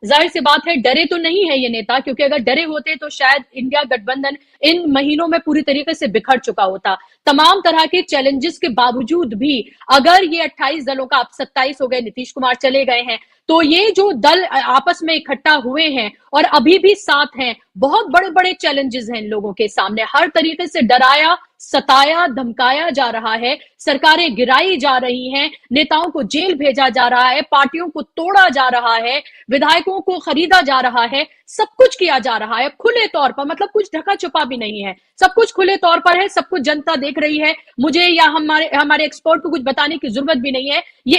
ज़ाहिर सी बात है, डरे तो नहीं है ये नेता, क्योंकि अगर डरे होते तो शायद इंडिया गठबंधन इन महीनों में पूरी तरीके से बिखर चुका होता। तमाम तरह के चैलेंजेस के बावजूद भी अगर ये 28 दलों का, अब 27 हो गए, नीतीश कुमार चले गए हैं, तो ये जो दल आपस में इकट्ठा हुए हैं और अभी भी साथ हैं, बहुत बड़े-बड़े चैलेंजेस हैं इन लोगों के सामने। हर तरीके से डराया, सताया, धमकाया जा रहा है, सरकारें गिराई जा रही हैं, नेताओं को जेल भेजा जा रहा है, पार्टियों को तोड़ा जा रहा है, विधायकों को खरीदा जा रहा है, सब कुछ किया जा रहा है खुले तौर पर। मतलब कुछ ढका छुपा भी नहीं है, सब कुछ खुले तौर पर है, सब कुछ जनता देख रही है। मुझे या हमारे हमारे एक्सपर्ट को कुछ बताने की जरूरत भी नहीं है, ये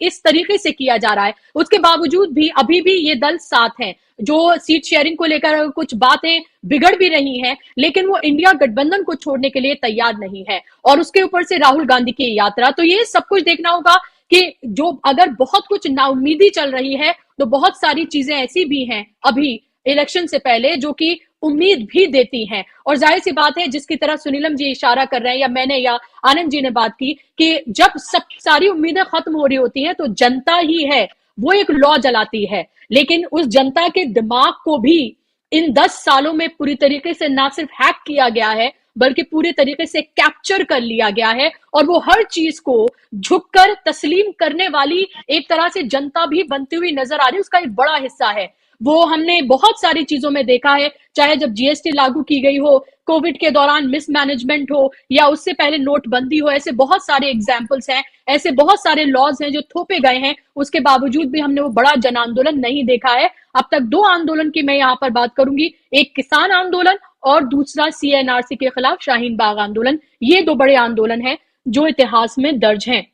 इस तरीके से किया जा रहा है। उसके बावजूद भी अभी भी ये दल साथ हैं। जो सीट शेयरिंग को लेकर कुछ बातें बिगड़ भी रही हैं, लेकिन वो इंडिया गठबंधन को छोड़ने के लिए तैयार नहीं है। और उसके ऊपर से राहुल गांधी की यात्रा, तो ये सब कुछ देखना होगा कि जो अगर बहुत कुछ नाउम्मीदी चल रही है, तो बहुत सारी चीजें ऐसी भी हैं अभी इलेक्शन से पहले जो कि उम्मीद भी देती हैं। और जाहिर सी बात है, जिसकी तरह सुनीलम जी इशारा कर रहे हैं, या मैंने या आनंद जी ने बात की, कि जब सब सारी उम्मीदें खत्म हो रही होती हैं, तो जनता ही है वो एक लौ जलाती है। लेकिन उस जनता के दिमाग को भी इन 10 सालों में पूरी तरीके से ना सिर्फ हैक किया गया है, बल्कि पूरे तरीके से कैप्चर कर लिया गया है। और वो हर चीज को झुककर तस्लीम करने वाली एक तरह से जनता भी बनती हुई नजर आ रही है, उसका एक बड़ा हिस्सा है। वो हमने बहुत सारी चीजों में देखा है, चाहे जब जीएसटी लागू की गई हो, कोविड के दौरान मिसमैनेजमेंट हो, या उससे पहले नोटबंदी हो, ऐसे बहुत सारे एग्जाम्पल्स हैं, ऐसे बहुत सारे लॉज हैं जो थोपे गए हैं। उसके बावजूद भी हमने वो बड़ा जन आंदोलन नहीं देखा है। अब तक 2 आंदोलन की मैं यहाँ पर बात करूंगी, एक किसान आंदोलन और दूसरा सीएनआरसी के खिलाफ शाहीन बाग आंदोलन। ये 2 बड़े आंदोलन हैं जो इतिहास में दर्ज हैं।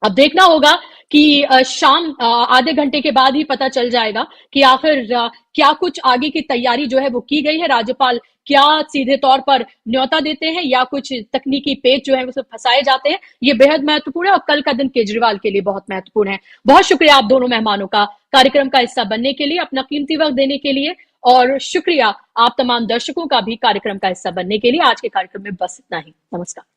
अब देखना होगा कि शाम आधे घंटे के बाद ही पता चल जाएगा कि आखिर क्या कुछ आगे की तैयारी जो है वो की गई है। राज्यपाल क्या सीधे तौर पर न्योता देते हैं या कुछ तकनीकी पेच जो है वो फंसाए जाते हैं, ये बेहद महत्वपूर्ण है और कल का दिन केजरीवाल के लिए बहुत महत्वपूर्ण है। बहुत शुक्रिया आप दोनों मेहमानों का कार्यक्रम का हिस्सा बनने के लिए, अपना कीमती वक्त देने के लिए, और शुक्रिया आप तमाम दर्शकों का भी कार्यक्रम का हिस्सा बनने के लिए। आज के कार्यक्रम में बस इतना ही। नमस्कार।